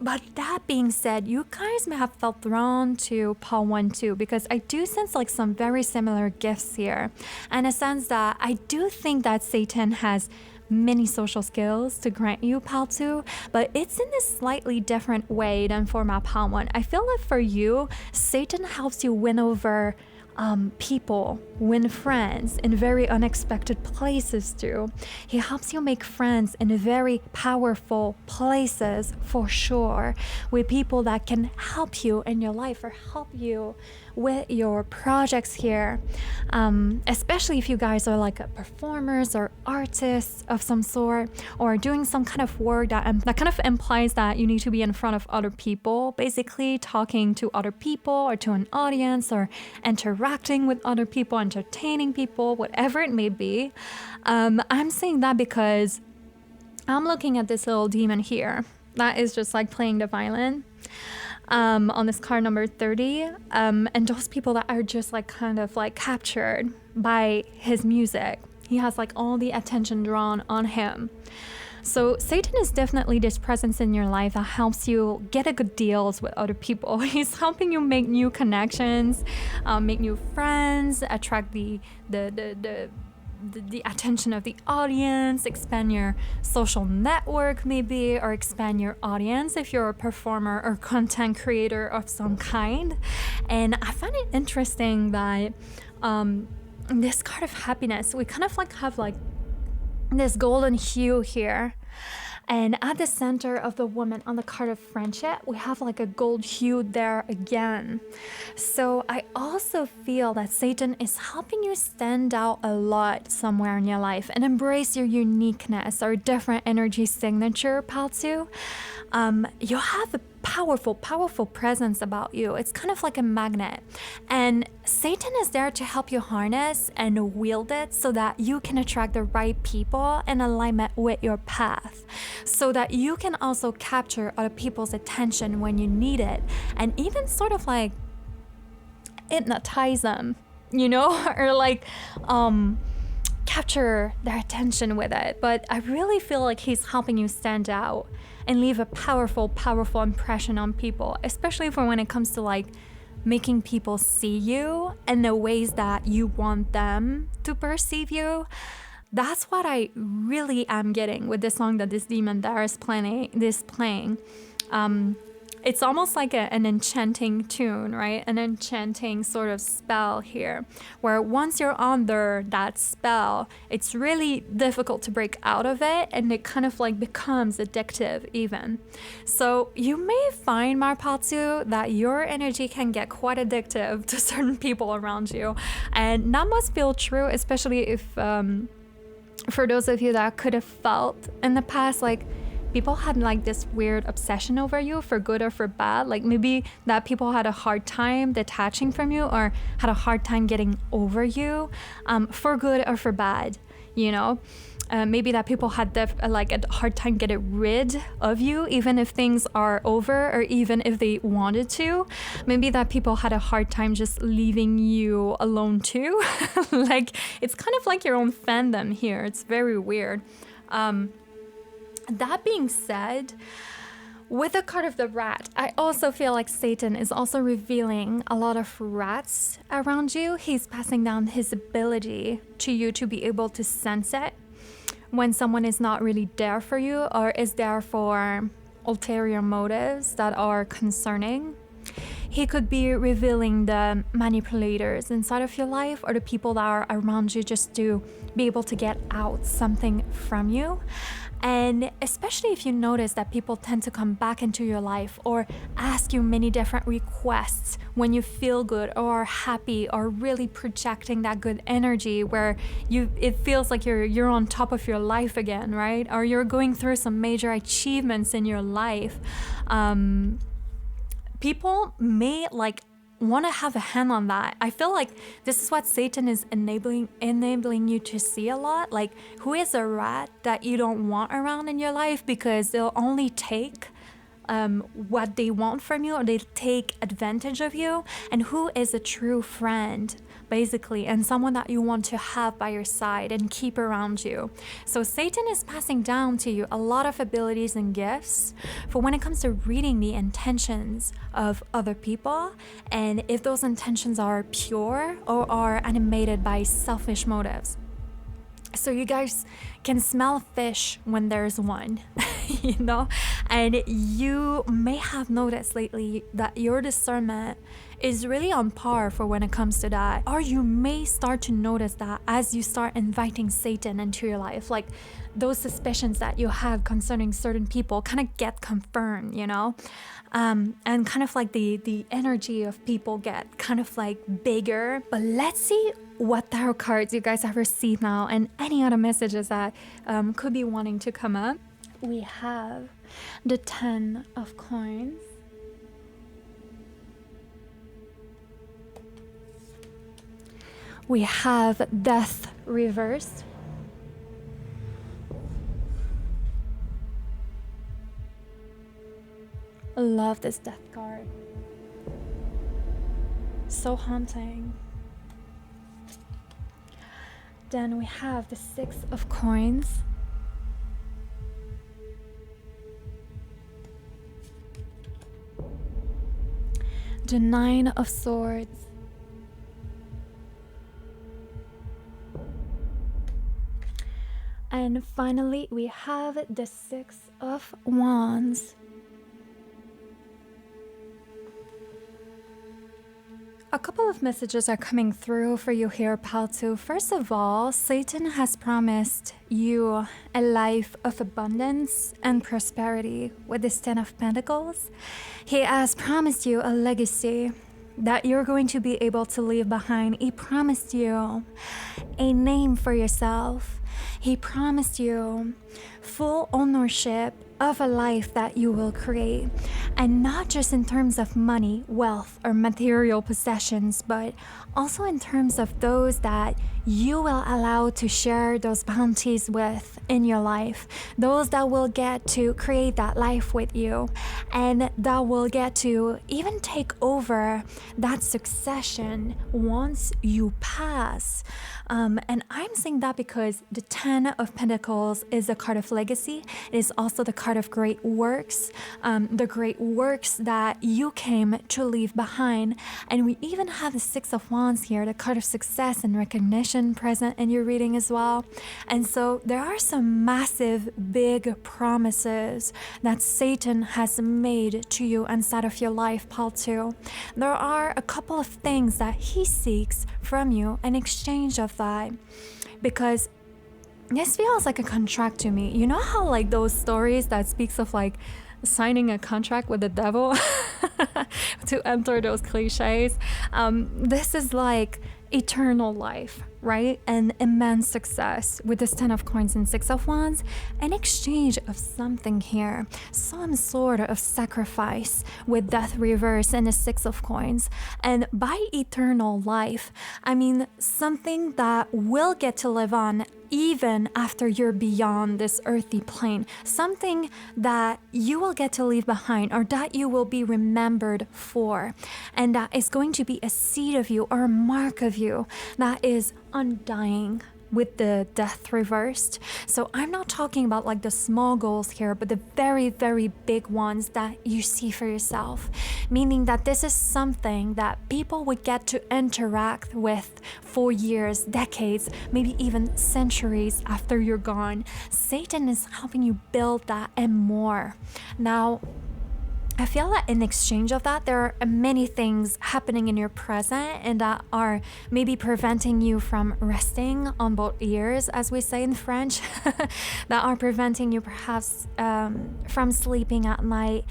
But that being said, you guys may have felt drawn to Paul 1 too, because I do sense like some very similar gifts here, and a sense that I do think that Satan has many social skills to grant you, Paltu, but it's in a slightly different way than for my Pal 1. I feel like for you, Satan helps you win over people, win friends in very unexpected places too. He helps you make friends in very powerful places for sure, with people that can help you in your life or help you with your projects here, especially if you guys are like performers or artists of some sort, or doing some kind of work that kind of implies that you need to be in front of other people, basically talking to other people or to an audience or interacting with other people, entertaining people, whatever it may be. I'm saying that because I'm looking at this little demon here that is just like playing the violin on this card number 30, and those people that are just like kind of like captured by his music. He has like all the attention drawn on him. So Satan is definitely this presence in your life that helps you get a good deals with other people. He's helping you make new connections, make new friends, attract the attention of the audience, expand your social network maybe, or expand your audience if you're a performer or content creator of some kind. And I find it interesting that this card of happiness, we kind of like have like this golden hue here, and at the center of the woman on the card of friendship, we have like a gold hue there again. So I also feel that Satan is helping you stand out a lot somewhere in your life and embrace your uniqueness or different energy signature, Paltu. You have a powerful presence about you. It's kind of like a magnet, and Satan is there to help you harness and wield it so that you can attract the right people in alignment with your path, so that you can also capture other people's attention when you need it, and even sort of like hypnotize them, you know, or like capture their attention with it. But I really feel like he's helping you stand out and leave a powerful impression on people, especially for when it comes to like making people see you in the ways that you want them to perceive you. That's what I really am getting with this song that this demon there is playing. It's almost like an enchanting tune, right? An enchanting sort of spell here, where once you're under that spell, it's really difficult to break out of it, and it kind of like becomes addictive even. So you may find, Marpatsu, that your energy can get quite addictive to certain people around you. And that must feel true, especially if, for those of you that could have felt in the past, like, people had like this weird obsession over you for good or for bad. Like maybe that people had a hard time detaching from you or had a hard time getting over you, for good or for bad, you know? Maybe that people had like a hard time getting rid of you, even if things are over or even if they wanted to. Maybe that people had a hard time just leaving you alone too. Like it's kind of like your own fandom here. It's very weird. That being said, with the card of the rat, I also feel like Satan is also revealing a lot of rats around you. He's passing down his ability to you to be able to sense it when someone is not really there for you or is there for ulterior motives that are concerning. He could be revealing the manipulators inside of your life or the people that are around you just to be able to get out something from you. And especially if you notice that people tend to come back into your life or ask you many different requests when you feel good or are happy or really projecting that good energy where it feels like you're on top of your life again, right? Or you're going through some major achievements in your life. People may like want to have a hand on that. I feel like this is what Satan is enabling you to see a lot. Like, who is a rat that you don't want around in your life because they'll only take what they want from you, or they take advantage of you, and who is a true friend basically, and someone that you want to have by your side and keep around you. So Satan is passing down to you a lot of abilities and gifts for when it comes to reading the intentions of other people, and if those intentions are pure or are animated by selfish motives. So you guys can smell fish when there's one, you know? And you may have noticed lately that your discernment is really on par for when it comes to that. Or you may start to notice that as you start inviting Satan into your life, like those suspicions that you have concerning certain people kind of get confirmed, you know? And kind of like the energy of people get kind of like bigger. But let's see what tarot cards you guys have received now and any other messages that could be wanting to come up. We have the 10 of coins. We have death reversed. Love this death card. So haunting. Then we have the 6 of coins. The 9 of swords. And finally, we have the 6 of wands. A couple of messages are coming through for you here, Paltu. First of all, Satan has promised you a life of abundance and prosperity with this 10 of Pentacles. He has promised you a legacy that you're going to be able to leave behind. He promised you a name for yourself. He promised you full ownership of a life that you will create, and not just in terms of money, wealth, or material possessions, but also in terms of those that you will allow to share those bounties with in your life, those that will get to create that life with you, and that will get to even take over that succession once you pass. And I'm saying that because the 10 of Pentacles is a card of legacy. It is also the card of great works, the great works that you came to leave behind. And we even have the 6 of Wands here, the card of success and recognition present in your reading as well. And so there are some massive, big promises that Satan has made to you inside of your life, Paltu. There are a couple of things that he seeks from you in exchange of that, because this feels like a contract to me. You know how like those stories that speaks of like signing a contract with the devil to enter those cliches? This is like eternal life, right? And immense success with this 10 of coins and 6 of wands in exchange of something here, some sort of sacrifice with death reverse and the 6 of coins. And by eternal life, I mean something that will get to live on even after you're beyond this earthly plane, something that you will get to leave behind, or that you will be remembered for, and that is going to be a seed of you or a mark of you that is undying with the death reversed. So I'm not talking about like the small goals here, but the very, very big ones that you see for yourself, meaning that this is something that people would get to interact with for years, decades, maybe even centuries after you're gone. Satan is helping you build that and more. Now, I feel that in exchange of that, there are many things happening in your present and that are maybe preventing you from resting on both ears, as we say in French, that are preventing you perhaps from sleeping at night.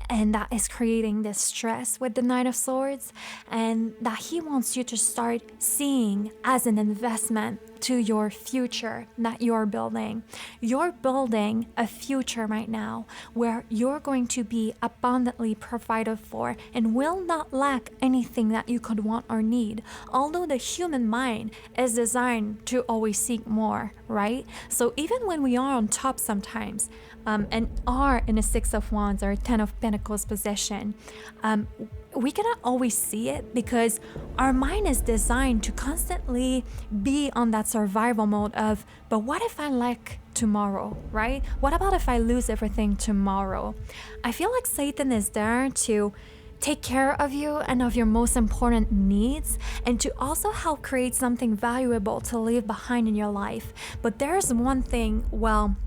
And that is creating this stress with the Knight of Swords, and that he wants you to start seeing as an investment to your future that you're building. You're building a future right now where you're going to be abundantly provided for and will not lack anything that you could want or need. Although the human mind is designed to always seek more, right? So even when we are on top sometimes, and are in a 6 of Wands or a 10 of Pentacles position, we cannot always see it because our mind is designed to constantly be on that survival mode of, but what if I lack tomorrow, right? What about if I lose everything tomorrow? I feel like Satan is there to take care of you and of your most important needs, and to also help create something valuable to leave behind in your life. But there's one thing, well,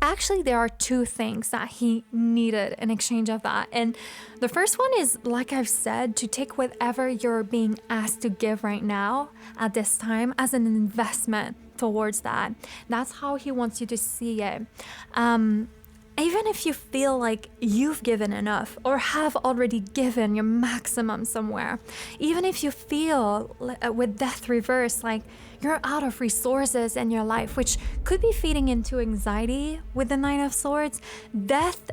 actually, there are two things that he needed in exchange of that. And the first one is, like I've said, to take whatever you're being asked to give right now at this time as an investment towards that. That's how he wants you to see it. Even if you feel like you've given enough or have already given your maximum somewhere, even if you feel with death reverse like you're out of resources in your life, which could be feeding into anxiety with the Knight of Swords, death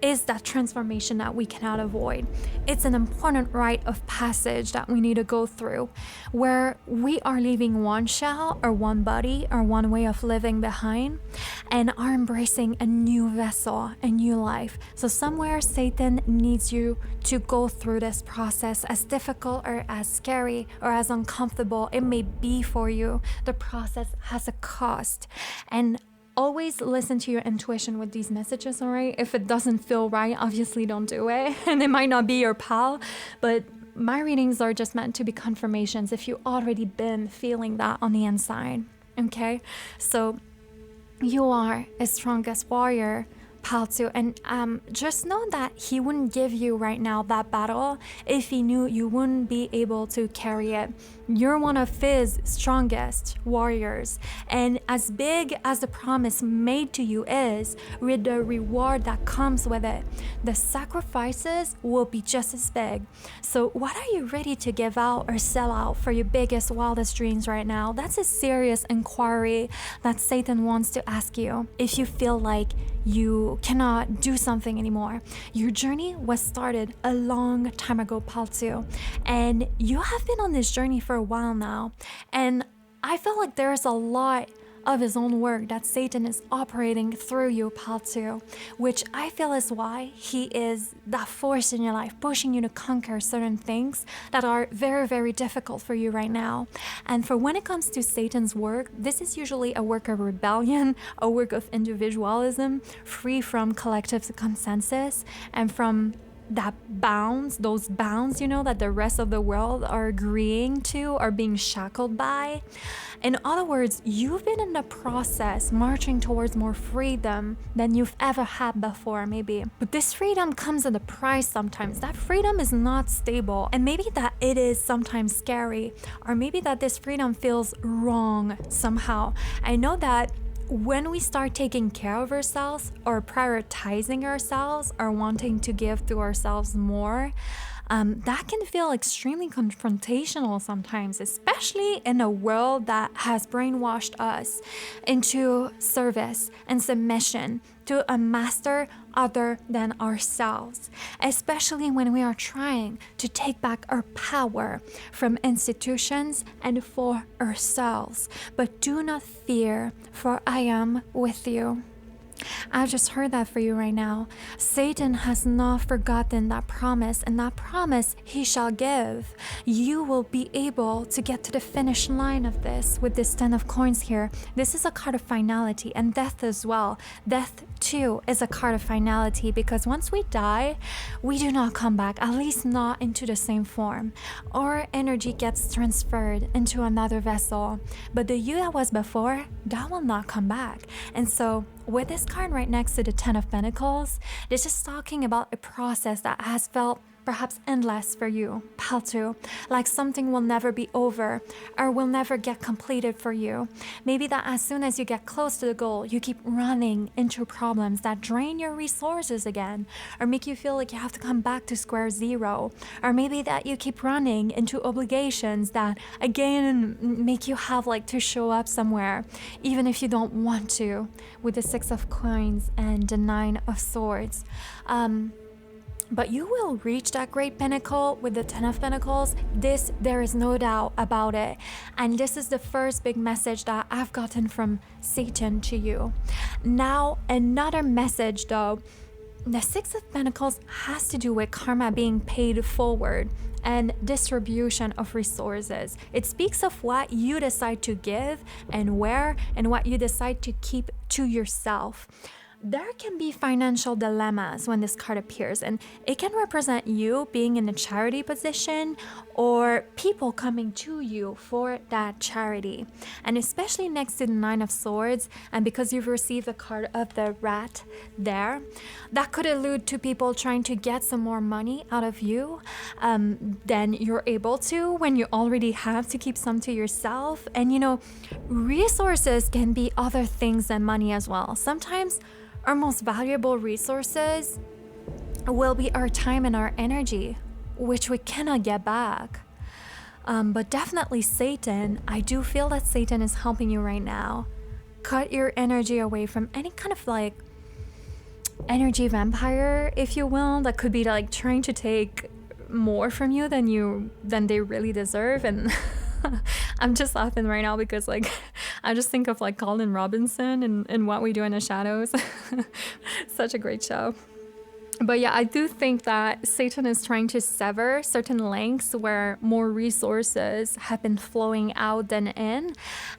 is that transformation that we cannot avoid. It's an important rite of passage that we need to go through, where we are leaving one shell or one body or one way of living behind and are embracing a new vessel, a new life. So somewhere Satan needs you to go through this process, as difficult or as scary or as uncomfortable it may be for you. The process has a cost. And always listen to your intuition with these messages, all right? If it doesn't feel right, obviously don't do it. And it might not be your pal, but my readings are just meant to be confirmations if you've already been feeling that on the inside, okay? So you are a strongest warrior, pal too, and just know that he wouldn't give you right now that battle if he knew you wouldn't be able to carry it. You're one of his strongest warriors, and as big as the promise made to you is, with the reward that comes with it, the sacrifices will be just as big. So what are you ready to give out or sell out for your biggest, wildest dreams right now? That's a serious inquiry that Satan wants to ask you. If you feel like you cannot do something anymore, your journey was started a long time ago, pal too, and you have been on this journey for a while now, and I feel like there's a lot of his own work that Satan is operating through you, pal too, which I feel is why he is that force in your life, pushing you to conquer certain things that are very, very difficult for you right now. And for when it comes to Satan's work, this is usually a work of rebellion, a work of individualism, free from collective consensus and from those bounds, that the rest of the world are agreeing to, are being shackled by. In other words, you've been in the process marching towards more freedom than you've ever had before, maybe. But this freedom comes at a price sometimes. That freedom is not stable. And maybe that it is sometimes scary, or maybe that this freedom feels wrong somehow. I know that when we start taking care of ourselves or prioritizing ourselves or wanting to give to ourselves more, that can feel extremely confrontational sometimes, especially in a world that has brainwashed us into service and submission to a master other than ourselves, especially when we are trying to take back our power from institutions and for ourselves. But do not fear, for I am with you. I just heard that for you right now. Satan has not forgotten that promise, and that promise he shall give. You will be able to get to the finish line of this with this 10 of coins here. This is a card of finality and death as well. Death too is a card of finality, because once we die, we do not come back, at least not into the same form. Our energy gets transferred into another vessel, but the you that was before, that will not come back. And so with this card right next to the 10 of Pentacles, this is talking about a process that has felt perhaps endless for you, pal too, like something will never be over or will never get completed for you. Maybe that as soon as you get close to the goal, you keep running into problems that drain your resources again, or make you feel like you have to come back to square zero, or maybe that you keep running into obligations that again make you have like to show up somewhere even if you don't want to, with the 6 of coins and the 9 of swords. But you will reach that great pinnacle with the 10 of Pentacles. There is no doubt about it. And this is the first big message that I've gotten from Satan to you. Now, another message though, the 6 of Pentacles has to do with karma being paid forward and distribution of resources. It speaks of what you decide to give and where, and what you decide to keep to yourself. There can be financial dilemmas when this card appears, and it can represent you being in a charity position or people coming to you for that charity. And especially next to the 9 of Swords, and because you've received the card of the rat there, that could allude to people trying to get some more money out of you than you're able to when you already have to keep some to yourself. And resources can be other things than money as well. Sometimes our most valuable resources will be our time and our energy, which we cannot get back. But definitely Satan, I do feel that Satan is helping you right now. Cut your energy away from any kind of energy vampire, if you will, that could be like trying to take more from you than they really deserve. And I'm just laughing right now because like I just think of like Colin Robinson and What We Do in the Shadows. Such a great show. But yeah, I do think that Satan is trying to sever certain links where more resources have been flowing out than in,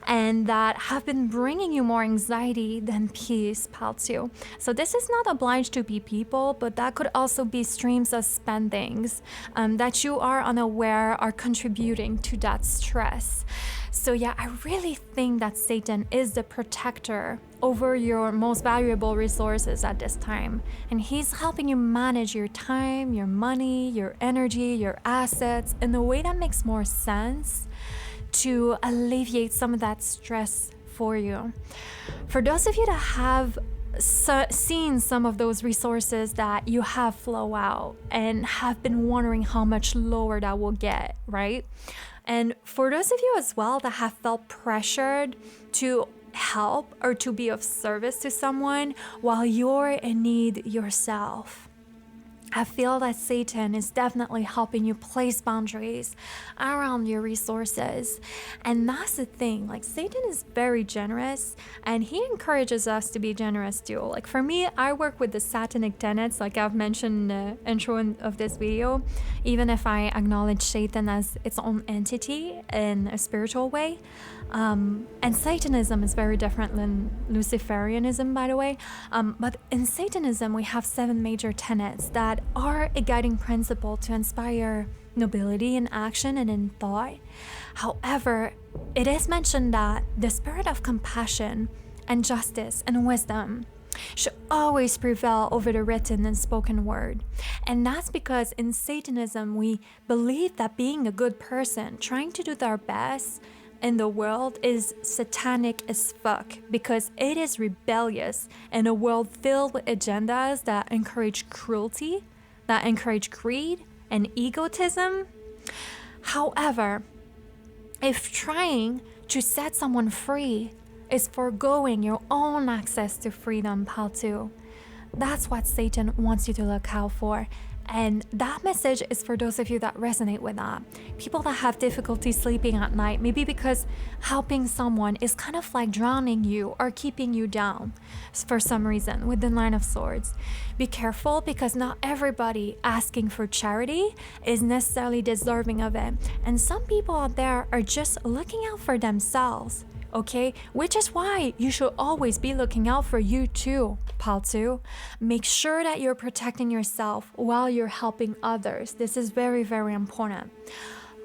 and that have been bringing you more anxiety than peace, Paltsu. So this is not obliged to be people, but that could also be streams of spendings that you are unaware are contributing to that stress. So yeah, I really think that Satan is the protector over your most valuable resources at this time. And he's helping you manage your time, your money, your energy, your assets in a way that makes more sense to alleviate some of that stress for you. For those of you that have seen some of those resources that you have flow out and have been wondering how much lower that will get, right? And for those of you as well that have felt pressured to help or to be of service to someone while you're in need yourself, I feel that Satan is definitely helping you place boundaries around your resources. And that's the thing, like Satan is very generous and he encourages us to be generous too. Like for me, I work with the SATANIC TENETS, like I've mentioned in the intro of this video, even if I acknowledge Satan as its own entity in a spiritual way. And Satanism is very different than Luciferianism, by the way. But in Satanism, we have 7 major tenets that are a guiding principle to inspire nobility in action and in thought. However, it is mentioned that the spirit of compassion and justice and wisdom should always prevail over the written and spoken word. And that's because in Satanism, we believe that being a good person, trying to do their best in the world is satanic as fuck because it is rebellious in a world filled with agendas that encourage cruelty, that encourage greed and egotism. However, if trying to set someone free is foregoing your own access to freedom, Paltu, that's what Satan wants you to look out for. And that message is for those of you that resonate with that. People that have difficulty sleeping at night, maybe because helping someone is kind of like drowning you or keeping you down for some reason with the Nine of Swords. Be careful because not everybody asking for charity is necessarily deserving of it. And some people out there are just looking out for themselves. Okay, which is why you should always be looking out for you too, Paltu. Make sure that you're protecting yourself while you're helping others. This is very, very important.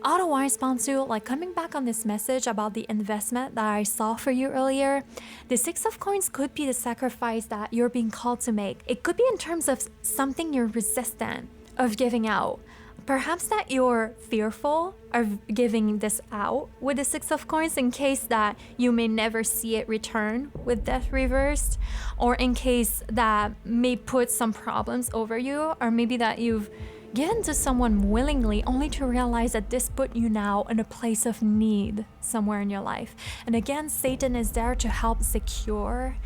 Otherwise, Paltu, like coming back on this message about the investment that I saw for you earlier, the 6 of Coins could be the sacrifice that you're being called to make. It could be in terms of something you're resistant of giving out. Perhaps that you're fearful of giving this out with the 6 of Coins in case that you may never see it return with death reversed, or in case that may put some problems over you, or maybe that you've given to someone willingly only to realize that this put you now in a place of need somewhere in your life. And again, Satan is there to help secure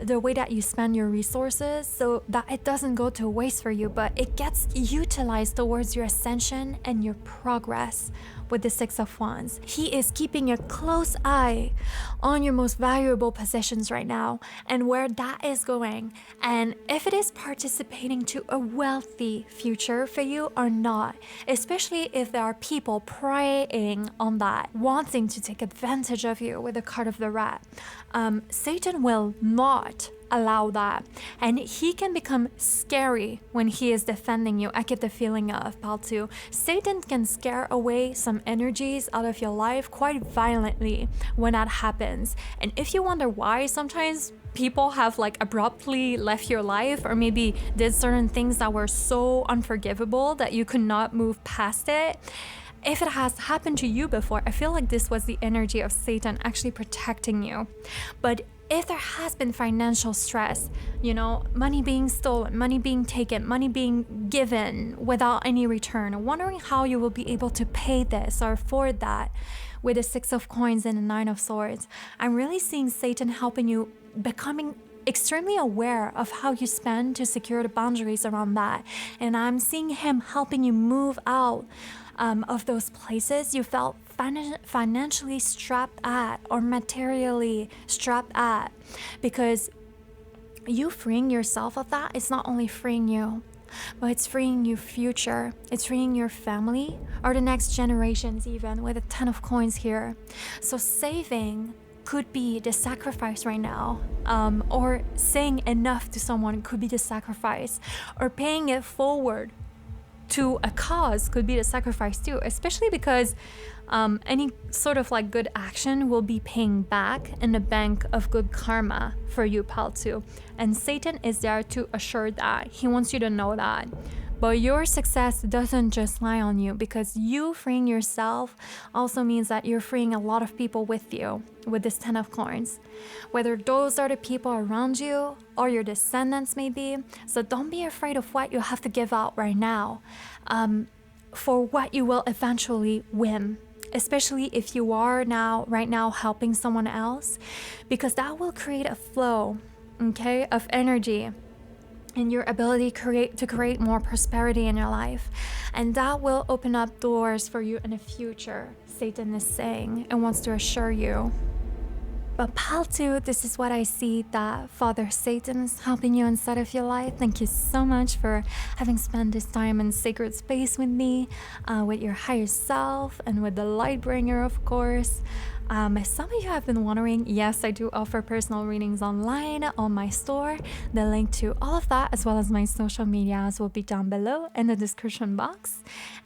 the way that you spend your resources so that it doesn't go to waste for you, but it gets utilized towards your ascension and your progress with the 6 of Wands. He is keeping a close eye on your most valuable possessions right now and where that is going, and if it is participating to a wealthy future for you or not, especially if there are people preying on that, wanting to take advantage of you with the card of the rat. Satan will not allow that, and he can become scary when he is defending you. I get the feeling of Paltu. Satan can scare away some energies out of your life quite violently when that happens. And if you wonder why sometimes people have like abruptly left your life or maybe did certain things that were so unforgivable that you could not move past it, if it has happened to you before, I feel like this was the energy of Satan actually protecting you. But if there has been financial stress, you know, money being stolen, money being taken, money being given without any return, wondering how you will be able to pay this or afford that with the 6 of Coins and the 9 of Swords, I'm really seeing Satan helping you becoming extremely aware of how you spend to secure the boundaries around that. And I'm seeing him helping you move out of those places you felt financially strapped at or materially strapped at, because you freeing yourself of that is not only freeing you, but it's freeing your future. It's freeing your family or the next generations, even with a 10 of coins here. So saving could be the sacrifice right now, or saying enough to someone could be the sacrifice, or paying it forward to a cause could be the sacrifice too, especially because any sort of like good action will be paying back in the bank of good karma for you, pal, too. And Satan is there to assure that. He wants you to know that. But your success doesn't just lie on you, because you freeing yourself also means that you're freeing a lot of people with you with this 10 of coins, whether those are the people around you or your descendants maybe. So don't be afraid of what you have to give out right now, for what you will eventually win, especially if you are right now helping someone else, because that will create a flow, okay, of energy and your ability to create more prosperity in your life. And that will open up doors for you in the future, Satan is saying, and wants to assure you. But pal too, this is what I see, that Father Satan is helping you inside of your life. Thank you so much for having spent this time in sacred space with me, with your higher self, and with the light bringer, of course. Some of you have been wondering, yes, I do offer personal readings online on my store. The link to all of that, as well as my social medias, will be down below in the description box.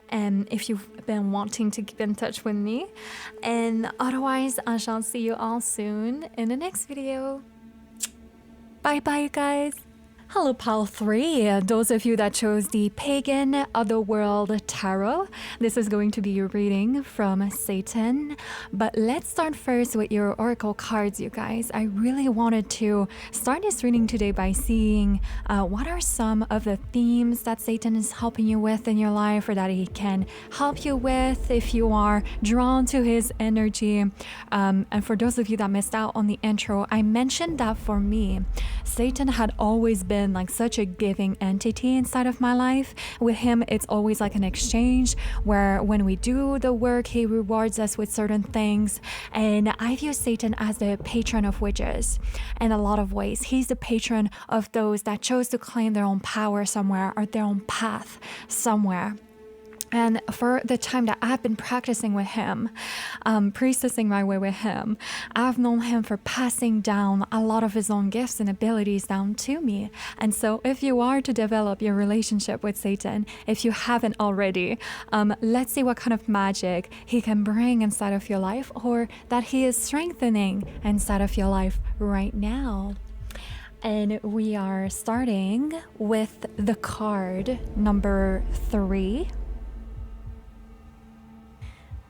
And if you've been wanting to keep in touch with me, and otherwise, I shall see you all soon in the next video. Bye bye, you guys. Hello, Pal 3. Those of you that chose the Pagan Otherworld Tarot, this is going to be your reading from Satan. But let's start first with your oracle cards, you guys. I really wanted to start this reading today by seeing what are some of the themes that Satan is helping you with in your life, or that he can help you with if you are drawn to his energy. And for those of you that missed out on the intro, I mentioned that for me, Satan had always been like such a giving entity inside of my life. With him, it's always like an exchange where when we do the work, he rewards us with certain things. And I view Satan as the patron of witches in a lot of ways. He's the patron of those that chose to claim their own power somewhere, or their own path somewhere. And for the time that I've been practicing with him, priestessing my way with him, I've known him for passing down a lot of his own gifts and abilities down to me. And so if you are to develop your relationship with Satan, if you haven't already, let's see what kind of magic he can bring inside of your life, or that he is strengthening inside of your life right now. And we are starting with the card number 3.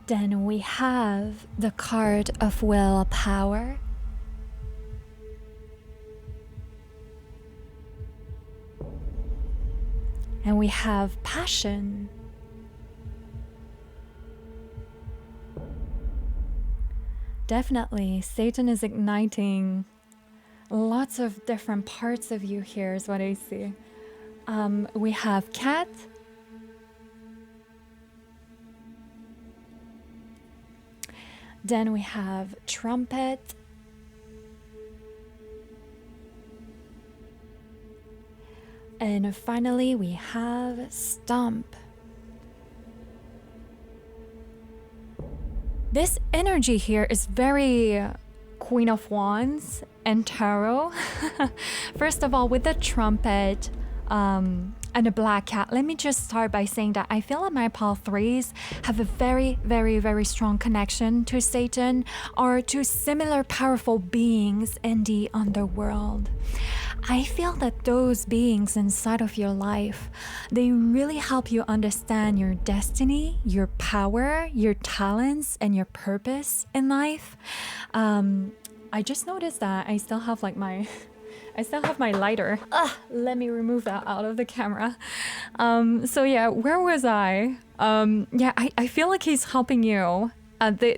Then we have the card of willpower. And we have passion. Definitely, Satan is igniting lots of different parts of you here, is what I see. We have cat. Then we have trumpet. And finally we have stump. This energy here is very Queen of Wands and tarot. First of all, with the trumpet, and a black cat, let me just start by saying that I feel that my Pal 3s have a very, very, very strong connection to Satan, or to similar powerful beings in the underworld. I feel that those beings inside of your life, they really help you understand your destiny, your power, your talents, and your purpose in life. I just noticed that I still have like my lighter. Let me remove that out of the camera. So yeah, where was I? Yeah, I feel like he's helping you.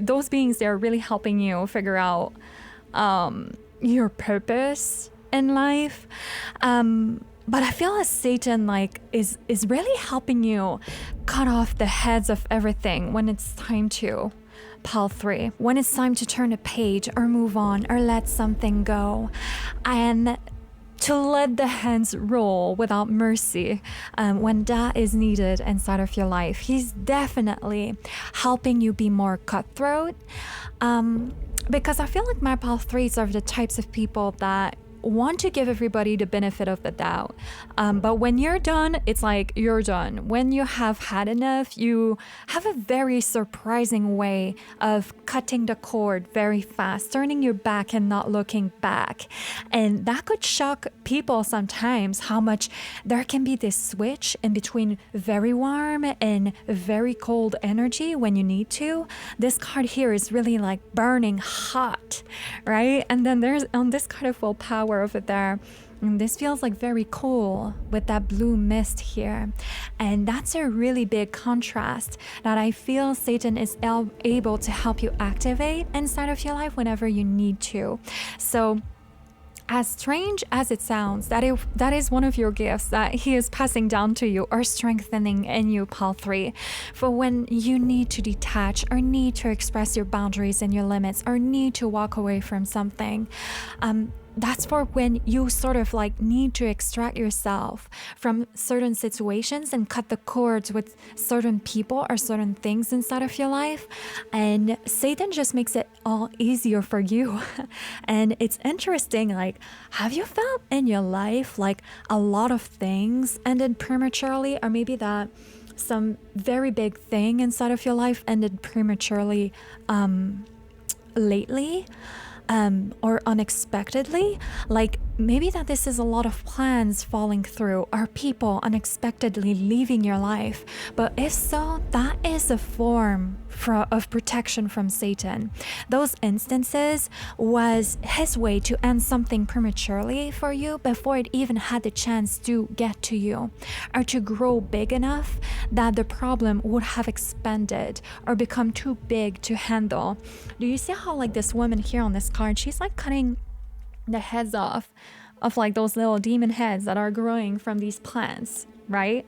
Those beings, they're really helping you figure out your purpose in life. But I feel as Satan like is really helping you cut off the heads of everything when it's time to. Pile 3, when it's time to turn a page or move on or let something go, and to let the hands roll without mercy when that is needed inside of your life. He's definitely helping you be more cutthroat, because I feel like my pile 3s are the types of people that want to give everybody the benefit of the doubt. But when you're done, it's like you're done. When you have had enough, you have a very surprising way of cutting the cord very fast, turning your back and not looking back. And that could shock people sometimes, how much there can be this switch in between very warm and very cold energy when you need to. This card here is really like burning hot, right? And then there's on this card of willpower over there, and this feels like very cool with that blue mist here. And that's a really big contrast that I feel Satan is able to help you activate inside of your life whenever you need to. So as strange as it sounds, that is one of your gifts that he is passing down to you or strengthening in you, pile 3, for when you need to detach or need to express your boundaries and your limits or need to walk away from something. That's for when you sort of like need to extract yourself from certain situations and cut the cords with certain people or certain things inside of your life. And Satan just makes it all easier for you. And it's interesting, like, have you felt in your life like a lot of things ended prematurely, or maybe that some very big thing inside of your life ended prematurely lately? Or unexpectedly, like maybe that this is a lot of plans falling through or people unexpectedly leaving your life. But if so, that is a form of protection from Satan. Those instances was his way to end something prematurely for you before it even had the chance to get to you, or to grow big enough that the problem would have expanded or become too big to handle. Do you see how like this woman here on this card, she's like cutting the heads off of like those little demon heads that are growing from these plants, right?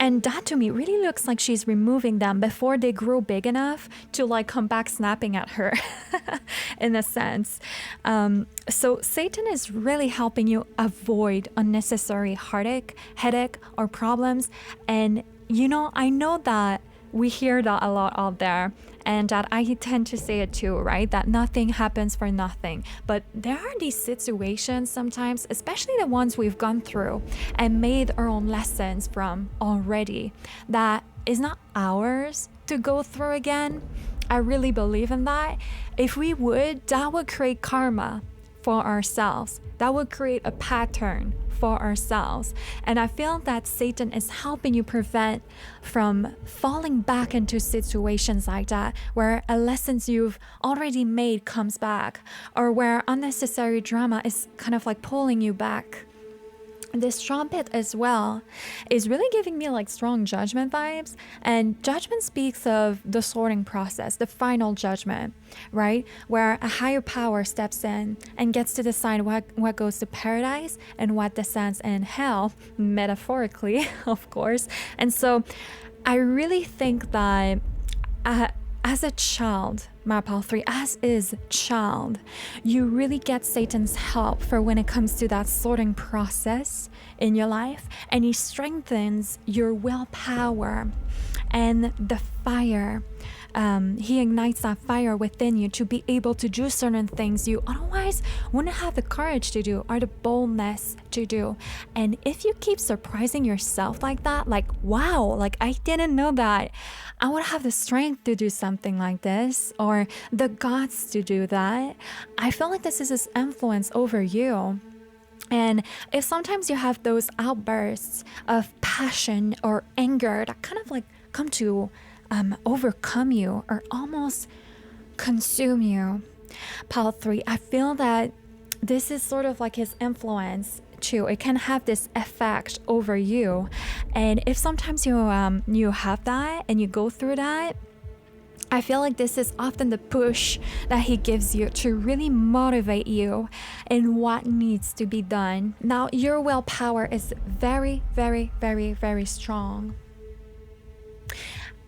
And that to me really looks like she's removing them before they grow big enough to like come back snapping at her in a sense. So Satan is really helping you avoid unnecessary headache or problems. And you know, I know that we hear that a lot out there, and that I tend to say it too, right? That nothing happens for nothing. But there are these situations sometimes, especially the ones we've gone through and made our own lessons from already, that is not ours to go through again. I really believe in that. If we would, that would create karma for ourselves. That would create a pattern for ourselves. And I feel that Satan is helping you prevent from falling back into situations like that, where a lessons you've already made comes back, or where unnecessary drama is kind of like pulling you back. This trumpet as well is really giving me like strong judgment vibes, and judgment speaks of the sorting process, the final judgment, right? Where a higher power steps in and gets to decide what goes to paradise and what descends in hell, metaphorically, of course. And so I really think that as a child, Pile 3, as is child, you really get Satan's help for when it comes to that sorting process in your life, and he strengthens your willpower and the fire. He ignites that fire within you to be able to do certain things you otherwise wouldn't have the courage to do or the boldness to do. And if you keep surprising yourself like that, like, wow, like I didn't know that I would have the strength to do something like this, or the guts to do that, I feel like this is his influence over you. And if sometimes you have those outbursts of passion or anger that kind of like come to overcome you or almost consume you, Pile 3, I feel that this is sort of like his influence too. It can have this effect over you. And if sometimes you have that and you go through that, I feel like this is often the push that he gives you to really motivate you in what needs to be done. Now, your willpower is very, very, very, very strong.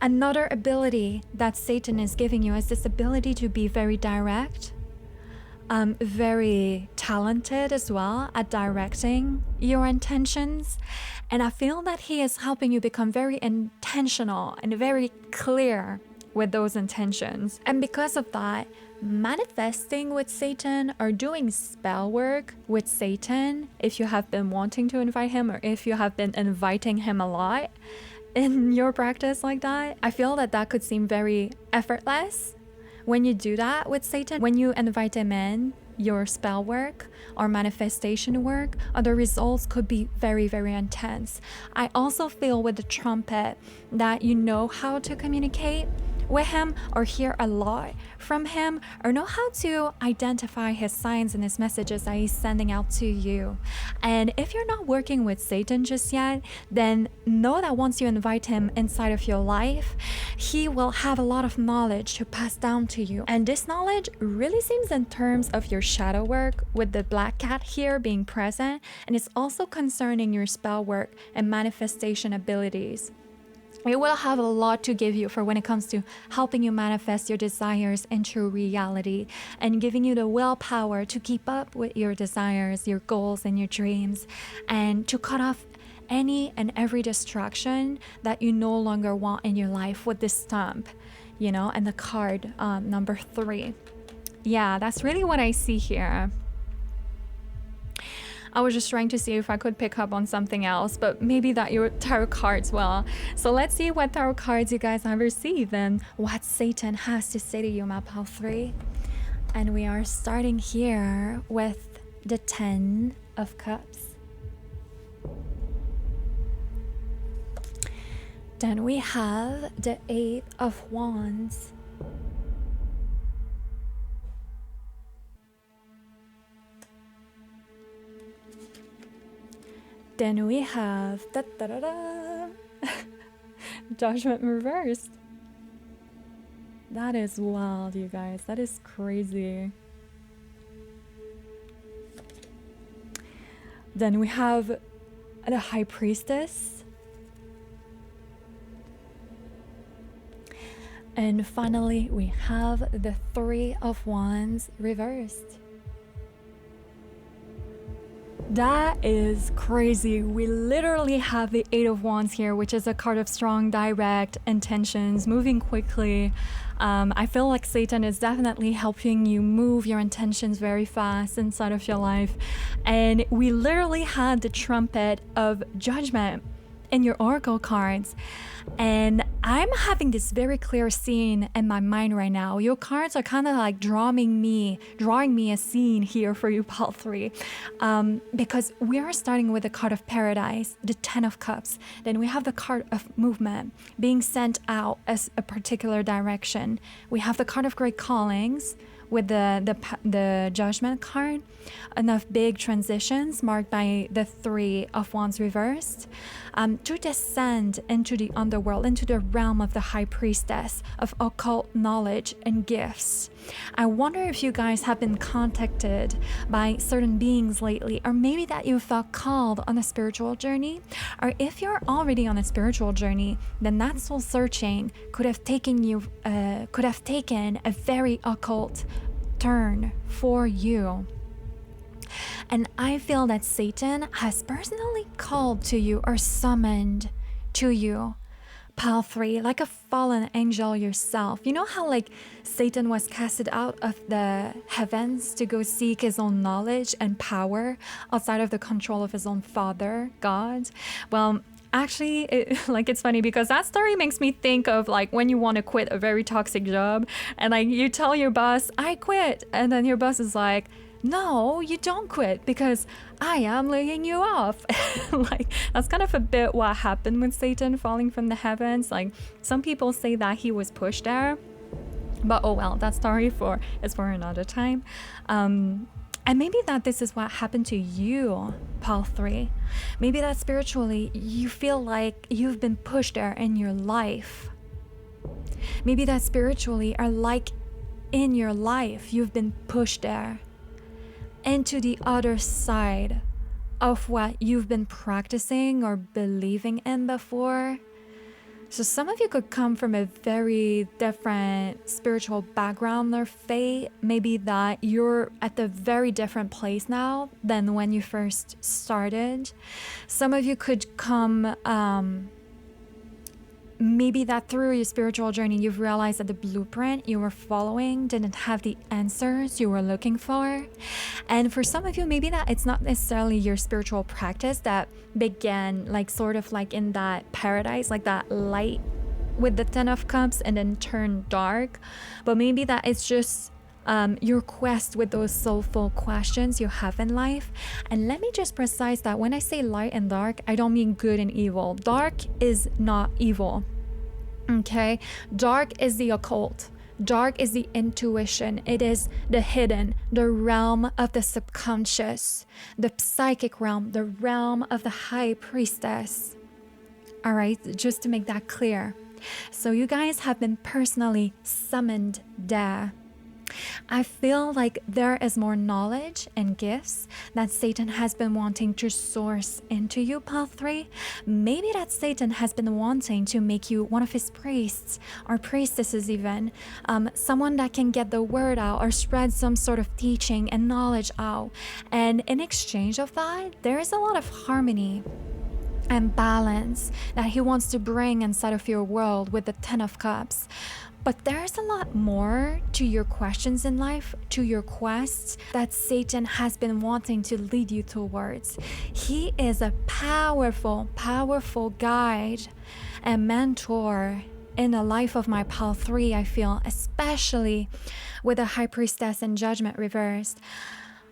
Another ability that Satan is giving you is this ability to be very direct, very talented as well at directing your intentions. And I feel that he is helping you become very intentional and very clear with those intentions. And because of that, manifesting with Satan or doing spell work with Satan, if you have been wanting to invite him or if you have been inviting him a lot in your practice like that, I feel that that could seem very effortless when you do that with Satan. When you invite him in, your spell work or manifestation work, the results could be very, very intense. I also feel with the trumpet that you know how to communicate with him or hear a lot from him or know how to identify his signs and his messages that he's sending out to you. And if you're not working with Satan just yet, then know that once you invite him inside of your life, he will have a lot of knowledge to pass down to you. And this knowledge really seems in terms of your shadow work, with the black cat here being present, and it's also concerning your spell work and manifestation abilities. It will have a lot to give you for when it comes to helping you manifest your desires into reality and giving you the willpower to keep up with your desires, your goals, and your dreams, and to cut off any and every distraction that you no longer want in your life with this stamp, you know, and the card number 3. Yeah, that's really what I see here. I was just trying to see if I could pick up on something else, but maybe that your tarot cards will. So let's see what tarot cards you guys have received and what Satan has to say to you, my pal 3. And we are starting here with the 10 of Cups. Then we have the 8 of Wands. Then we have Judgment reversed. That is wild, you guys. That is crazy. Then we have the High Priestess. And finally, we have the 3 of Wands reversed. That is crazy. We literally have the 8 of Wands here, which is a card of strong, direct intentions, moving quickly. I feel like Satan is definitely helping you move your intentions very fast inside of your life. And we literally had the Trumpet of Judgment in your oracle cards. And I'm having this very clear scene in my mind right now. Your cards are kind of like drawing me a scene here for you, pal 3. Because we are starting with the card of Paradise, the 10 of Cups. Then we have the card of movement, being sent out as a particular direction. We have the card of Great Callings with the Judgment card. Enough big transitions marked by the 3 of Wands reversed, to descend into the underworld, into the realm of the High Priestess of occult knowledge and gifts. I wonder if you guys have been contacted by certain beings lately, or maybe that you felt called on a spiritual journey, or if you're already on a spiritual journey, then that soul searching could have taken a very occult turn for you. And I feel that Satan has personally called to you or summoned to you, pal 3, like a fallen angel yourself. You know how like Satan was casted out of the heavens to go seek his own knowledge and power outside of the control of his own father, God? Well, actually, it's funny because that story makes me think of like when you want to quit a very toxic job and like you tell your boss, I quit. And then your boss is like, no, you don't quit because I am laying you off. Like that's kind of a bit what happened with Satan falling from the heavens. Like some people say that he was pushed there, but oh well, that story is for another time. And maybe that this is what happened to you, pal 3. Maybe that spiritually you feel like you've been pushed there in your life. Maybe that spiritually, or like in your life, you've been pushed there into the other side of what you've been practicing or believing in before. So some of you could come from a very different spiritual background or faith. Maybe that you're at a very different place now than when you first started. Some of you could come, maybe that through your spiritual journey, you've realized that the blueprint you were following didn't have the answers you were looking for. And for some of you, maybe that it's not necessarily your spiritual practice that began like sort of like in that paradise, like that light with the Ten of Cups and then turned dark. But maybe that it's just your quest with those soulful questions you have in life. And let me just precise that when I say light and dark, I don't mean good and evil. Dark is not evil. Okay? Dark is the occult. Dark is the intuition. It is the hidden, the realm of the subconscious, the psychic realm, the realm of the high priestess. All right, just to make that clear. So you guys have been personally summoned there. I feel like there is more knowledge and gifts that Satan has been wanting to source into you, Path 3. Maybe that Satan has been wanting to make you one of his priests or priestesses even. Someone that can get the word out or spread some sort of teaching and knowledge out. And in exchange of that, there is a lot of harmony and balance that he wants to bring inside of your world with the Ten of Cups. But there's a lot more to your questions in life, to your quests, that Satan has been wanting to lead you towards. He is a powerful, powerful guide and mentor in the life of my Pal 3, I feel, especially with the High Priestess and Judgment reversed.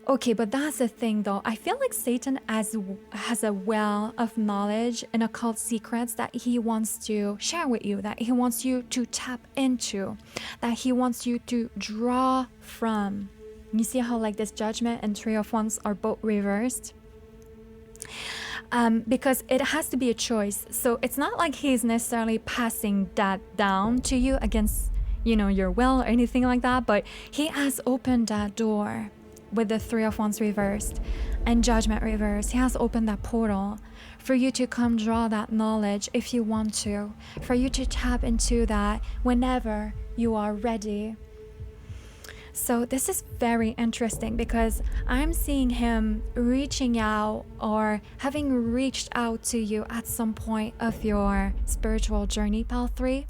Okay, but that's the thing though. I feel like Satan has a well of knowledge and occult secrets that he wants to share with you, that he wants you to tap into, that he wants you to draw from. You see how like this Judgment and Three of Wands are both reversed? Because it has to be a choice. So it's not like he's necessarily passing that down to you against, your will or anything like that, but he has opened that door. With the Three of Wands reversed and Judgment reversed, he has opened that portal for you to come draw that knowledge if you want to, for you to tap into that whenever you are ready. So this is very interesting because I'm seeing him reaching out or having reached out to you at some point of your spiritual journey, Pal 3.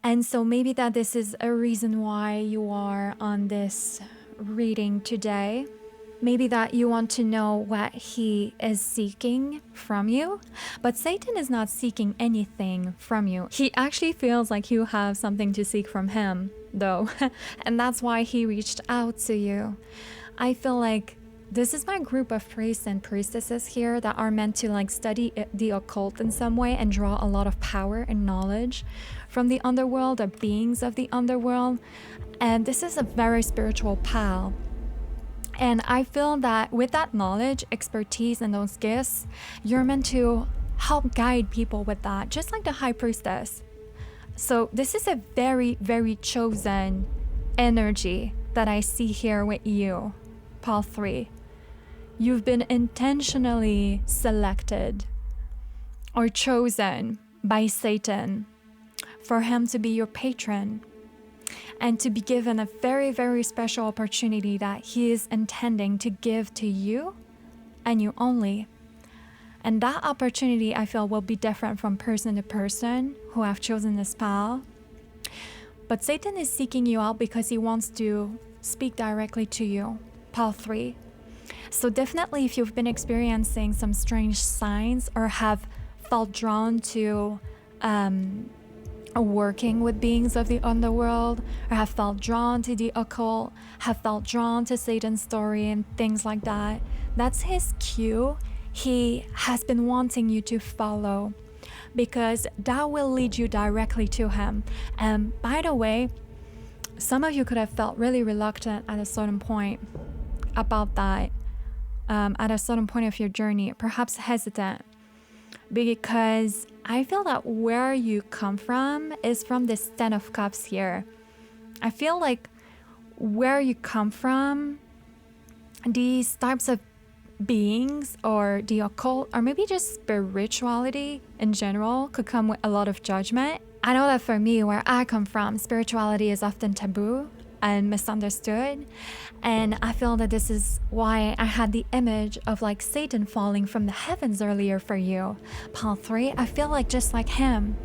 And so maybe that this is a reason why you are on this reading today. Maybe that you want to know what he is seeking from you, but Satan is not seeking anything from you. He actually feels like you have something to seek from him though, and that's why he reached out to you. I feel like this is my group of priests and priestesses here that are meant to like study the occult in some way and draw a lot of power and knowledge from the underworld or beings of the underworld. And this is a very spiritual pal. And I feel that with that knowledge, expertise, and those gifts, you're meant to help guide people with that, just like the High Priestess. So this is a very, very chosen energy that I see here with you, Pal 3. You've been intentionally selected or chosen by Satan for him to be your patron and to be given a very, very special opportunity that he is intending to give to you and you only. And that opportunity, I feel, will be different from person to person who have chosen this pal. But Satan is seeking you out because he wants to speak directly to you, Pal 3. So definitely if you've been experiencing some strange signs or have felt drawn to working with beings of the underworld, or have felt drawn to the occult, have felt drawn to Satan's story and things like that, that's his cue. He has been wanting you to follow because that will lead you directly to him. And by the way, some of you could have felt really reluctant at a certain point about that, at a certain point of your journey, perhaps hesitant, because I feel that where you come from is from this Ten of Cups here. I feel like where you come from, these types of beings or the occult or maybe just spirituality in general could come with a lot of judgment. I know that for me, where I come from, spirituality is often taboo and misunderstood. And I feel that this is why I had the image of like Satan falling from the heavens earlier for you. Pile 3, I feel like just like him,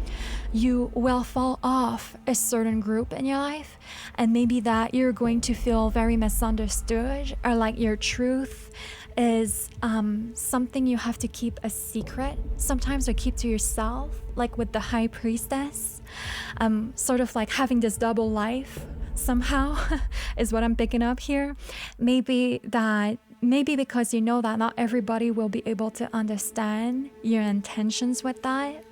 you will fall off a certain group in your life, and maybe that you're going to feel very misunderstood, or like your truth is something you have to keep a secret sometimes, or keep to yourself, like with the high priestess, sort of like having this double life somehow is what I'm picking up here. Maybe because you know that not everybody will be able to understand your intentions with that.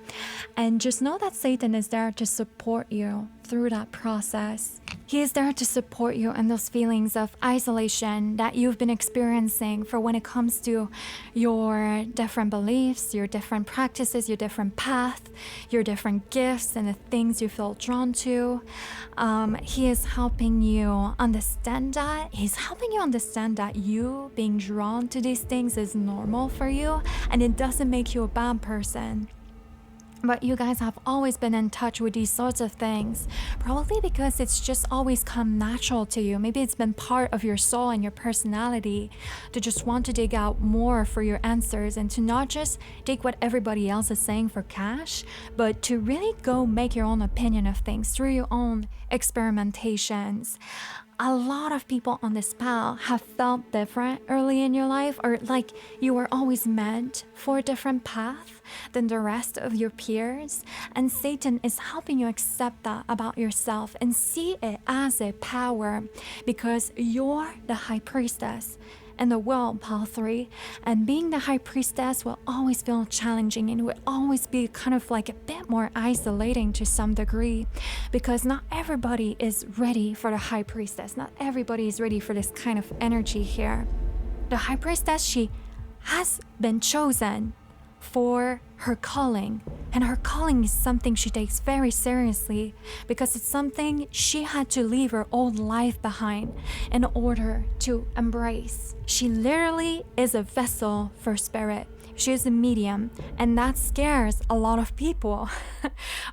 And just know that Satan is there to support you through that process. He is there to support you in those feelings of isolation that you've been experiencing for when it comes to your different beliefs, your different practices, your different path, your different gifts, and the things you feel drawn to. He is helping you understand that. He's helping you understand that you being drawn to these things is normal for you, and it doesn't make you a bad person. But you guys have always been in touch with these sorts of things, probably because it's just always come natural to you. Maybe it's been part of your soul and your personality to just want to dig out more for your answers, and to not just take what everybody else is saying for cash, but to really go make your own opinion of things through your own experimentations. A lot of people on this panel have felt different early in your life, or like you were always meant for a different path than the rest of your peers. And Satan is helping you accept that about yourself and see it as a power, because you're the high priestess in the world, Pile 3, and being the high priestess will always feel challenging, and will always be kind of like a bit more isolating to some degree, because not everybody is ready for the high priestess. Not everybody is ready for this kind of energy here. The high priestess, she has been chosen for her calling, and her calling is something she takes very seriously, because it's something she had to leave her old life behind in order to embrace. She literally is a vessel for spirit. She is a medium, and that scares a lot of people.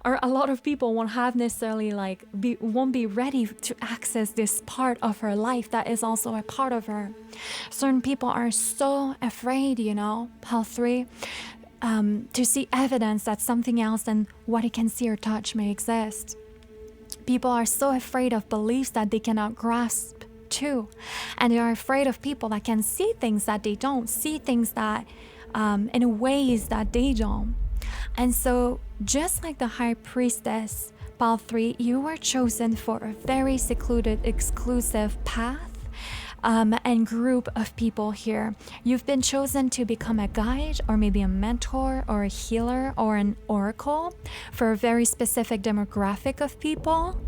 Or a lot of people won't have necessarily won't be ready to access this part of her life that is also a part of her. Certain people are so afraid, Pile 3, to see evidence that something else than what he can see or touch may exist. People are so afraid of beliefs that they cannot grasp too. And they are afraid of people that can see things that they don't, see things that in ways that they don't. And so just like the high priestess, Pile 3, you were chosen for a very secluded, exclusive path and group of people here. You've been chosen to become a guide, or maybe a mentor, or a healer, or an oracle for a very specific demographic of people.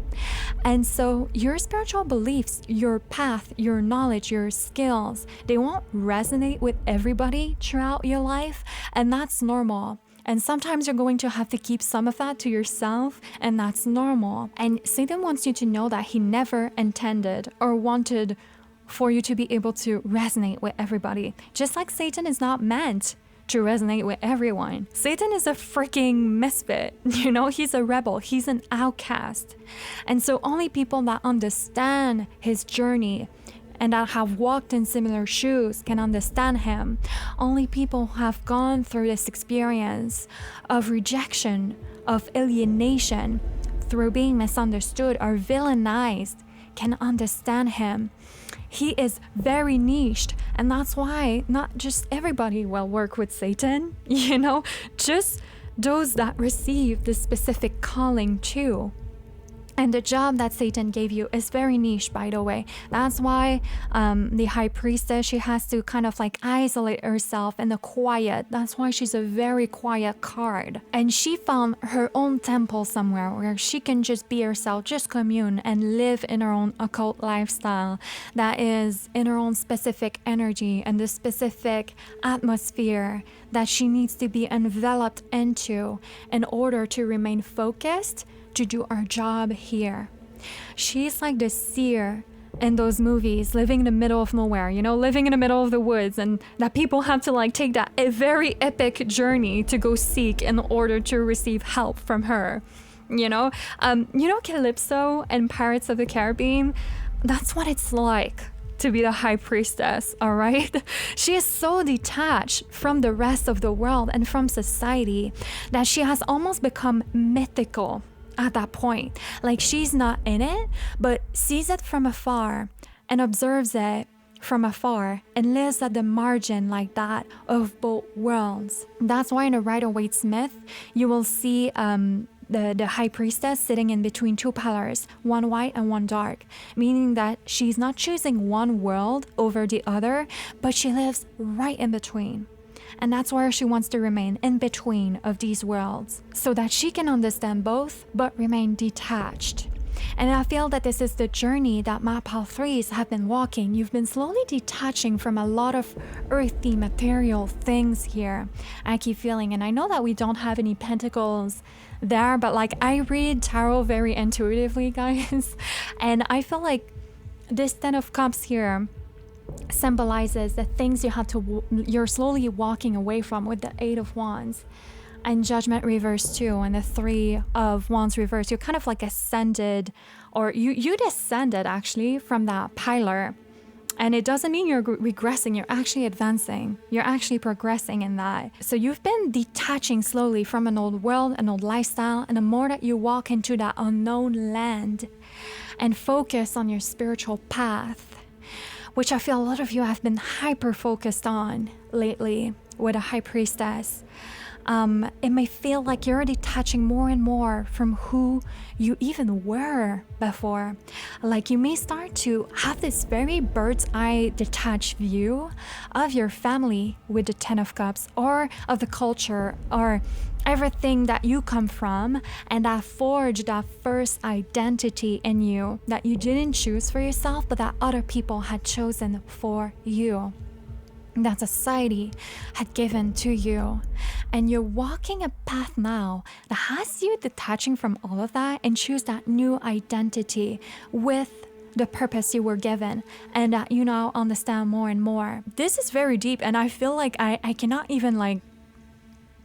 And so your spiritual beliefs, your path, your knowledge, your skills, they won't resonate with everybody throughout your life, and that's normal. And sometimes you're going to have to keep some of that to yourself, and that's normal. And Satan wants you to know that he never intended or wanted for you to be able to resonate with everybody. Just like Satan is not meant to resonate with everyone. Satan is a freaking misfit, he's a rebel, he's an outcast. And so only people that understand his journey and that have walked in similar shoes can understand him. Only people who have gone through this experience of rejection, of alienation, through being misunderstood or villainized, can understand him. He is very niched, and that's why not just everybody will work with Satan, just those that receive this specific calling too. And the job that Satan gave you is very niche, by the way. That's why the high priestess, she has to kind of isolate herself in the quiet. That's why she's a very quiet card. And she found her own temple somewhere where she can just be herself, just commune and live in her own occult lifestyle that is in her own specific energy and the specific atmosphere that she needs to be enveloped into in order to remain focused to do our job here. She's like the seer in those movies, living in the middle of nowhere, living in the middle of the woods, and that people have to like take that a very epic journey to go seek in order to receive help from her. Calypso and Pirates of the Caribbean, that's what it's like to be the high priestess, all right? She is so detached from the rest of the world and from society that she has almost become mythical at that point. Like she's not in it, but sees it from afar and observes it from afar and lives at the margin like that of both worlds. That's why in the Rider-Waite myth, you will see the high priestess sitting in between two pillars, one white and one dark, meaning that she's not choosing one world over the other, but she lives right in between. And that's where she wants to remain, in between of these worlds, so that she can understand both, but remain detached. And I feel that this is the journey that Mapal 3s have been walking. You've been slowly detaching from a lot of earthy material things here. I keep feeling, and I know that we don't have any pentacles there, but like I read tarot very intuitively, guys. And I feel like this 10 of Cups here symbolizes the things you're slowly walking away from with the 8 of Wands. And Judgment reversed too, and the 3 of Wands reversed. You're kind of like ascended, or you descended actually from that pillar. And it doesn't mean you're regressing, you're actually advancing. You're actually progressing in that. So you've been detaching slowly from an old world, an old lifestyle, and the more that you walk into that unknown land and focus on your spiritual path, which I feel a lot of you have been hyper-focused on lately with a high priestess. It may feel like you're detaching more and more from who you even were before. Like you may start to have this very bird's eye detached view of your family with the 10 of Cups, or of the culture, or everything that you come from, and that forged that first identity in you that you didn't choose for yourself, but that other people had chosen for you, that society had given to you. And you're walking a path now that has you detaching from all of that and choose that new identity with the purpose you were given, and that you now understand more and more. This is very deep, and I feel like I cannot even like,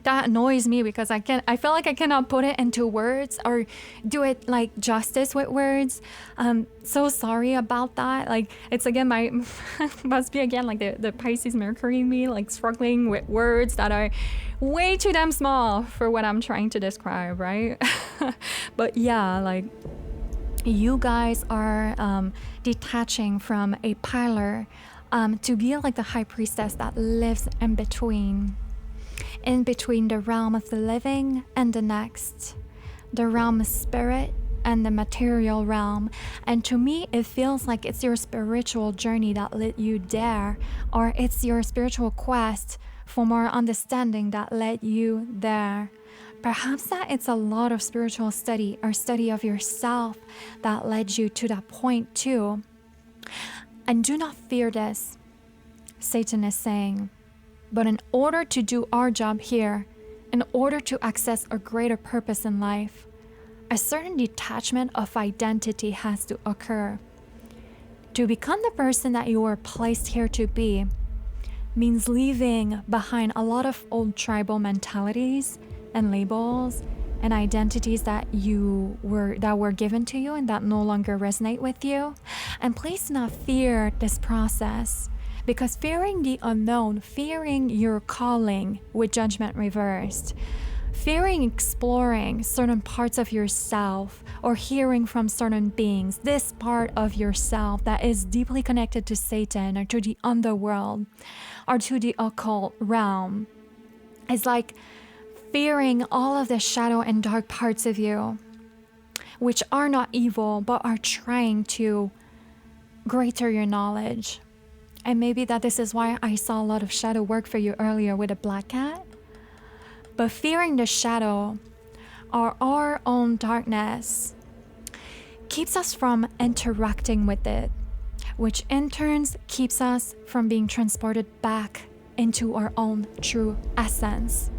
that annoys me because I feel like I cannot put it into words or do it like justice with words. So sorry about that. Like it's again must be again like the Pisces Mercury in me, like struggling with words that are way too damn small for what I'm trying to describe, right? But yeah, like you guys are detaching from a pillar to be like the high priestess that lives in between the realm of the living and the next, the realm of spirit and the material realm. And to me, it feels like it's your spiritual journey that led you there, or it's your spiritual quest for more understanding that led you there. Perhaps that it's a lot of spiritual study or study of yourself that led you to that point too. And do not fear this, Satan is saying. But in order to do our job here, in order to access a greater purpose in life, a certain detachment of identity has to occur. To become the person that you were placed here to be means leaving behind a lot of old tribal mentalities and labels and identities that were given to you and that no longer resonate with you. And please do not fear this process. Because fearing the unknown, fearing your calling with Judgment reversed, fearing exploring certain parts of yourself or hearing from certain beings, this part of yourself that is deeply connected to Satan or to the underworld or to the occult realm, is like fearing all of the shadow and dark parts of you, which are not evil, but are trying to greater your knowledge. And maybe that this is why I saw a lot of shadow work for you earlier with a black cat. But fearing the shadow or our own darkness keeps us from interacting with it, which in turn keeps us from being transported back into our own true essence.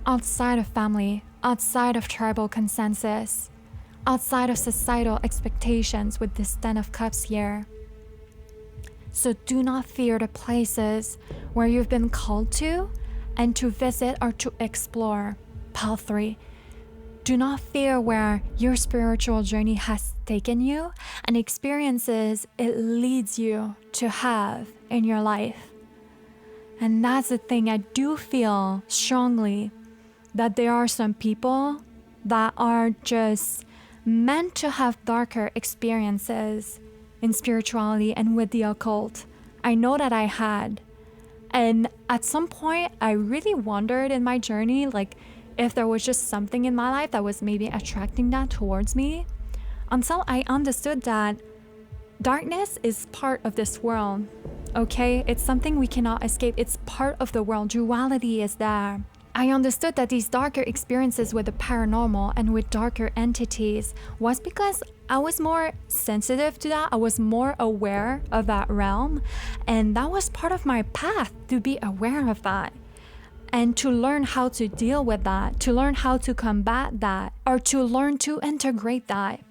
Outside of family, outside of tribal consensus, outside of societal expectations with this Ten of Cups here. So do not fear the places where you've been called to and to visit or to explore. Pile 3. Do not fear where your spiritual journey has taken you and experiences it leads you to have in your life. And that's the thing, I do feel strongly that there are some people that are just meant to have darker experiences in spirituality and with the occult. I know that I had. And at some point, I really wondered in my journey, like, if there was just something in my life that was maybe attracting that towards me, until I understood that darkness is part of this world, okay? It's something we cannot escape. It's part of the world. Duality is there. I understood that these darker experiences with the paranormal and with darker entities was because I was more sensitive to that. I was more aware of that realm. And that was part of my path, to be aware of that. And to learn how to deal with that, to learn how to combat that, or to learn to integrate that.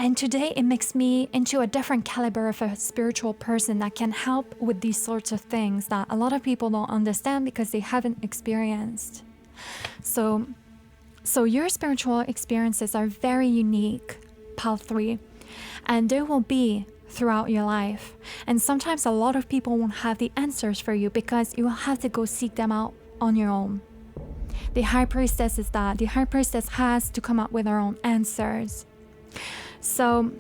And today it makes me into a different caliber of a spiritual person that can help with these sorts of things that a lot of people don't understand because they haven't experienced. So your spiritual experiences are very unique, Pile 3, and they will be throughout your life. And sometimes a lot of people won't have the answers for you because you will have to go seek them out on your own. The High Priestess is that. The High Priestess has to come up with her own answers. So,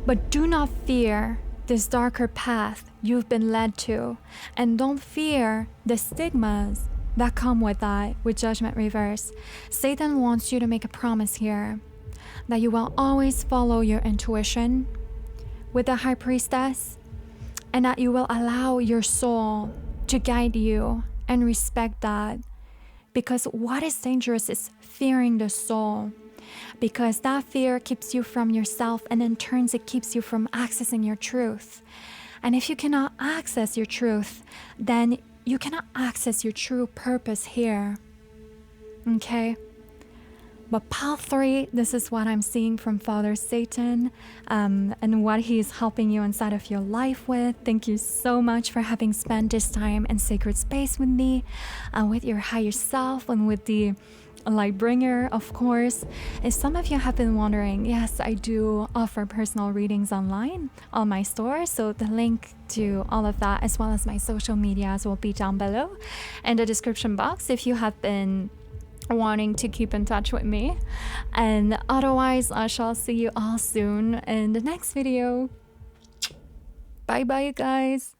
but do not fear this darker path you've been led to, and don't fear the stigmas that come with that, with Judgment reverse. Satan wants you to make a promise here that you will always follow your intuition with the High Priestess, and that you will allow your soul to guide you and respect that. Because what is dangerous is fearing the soul. Because that fear keeps you from yourself, and in turns it keeps you from accessing your truth. And if you cannot access your truth, then you cannot access your true purpose here. Okay? But Pile 3, this is what I'm seeing from Father Satan, and what he's helping you inside of your life with. Thank you so much for having spent this time in sacred space with me, with your higher self, and with the light bringer, of course. If some of you have been wondering, yes, I do offer personal readings online on my store, so the link to all of that as well as my social medias will be down below in the description box if you have been wanting to keep in touch with me. And otherwise, I shall see you all soon in the next video. Bye bye, you guys.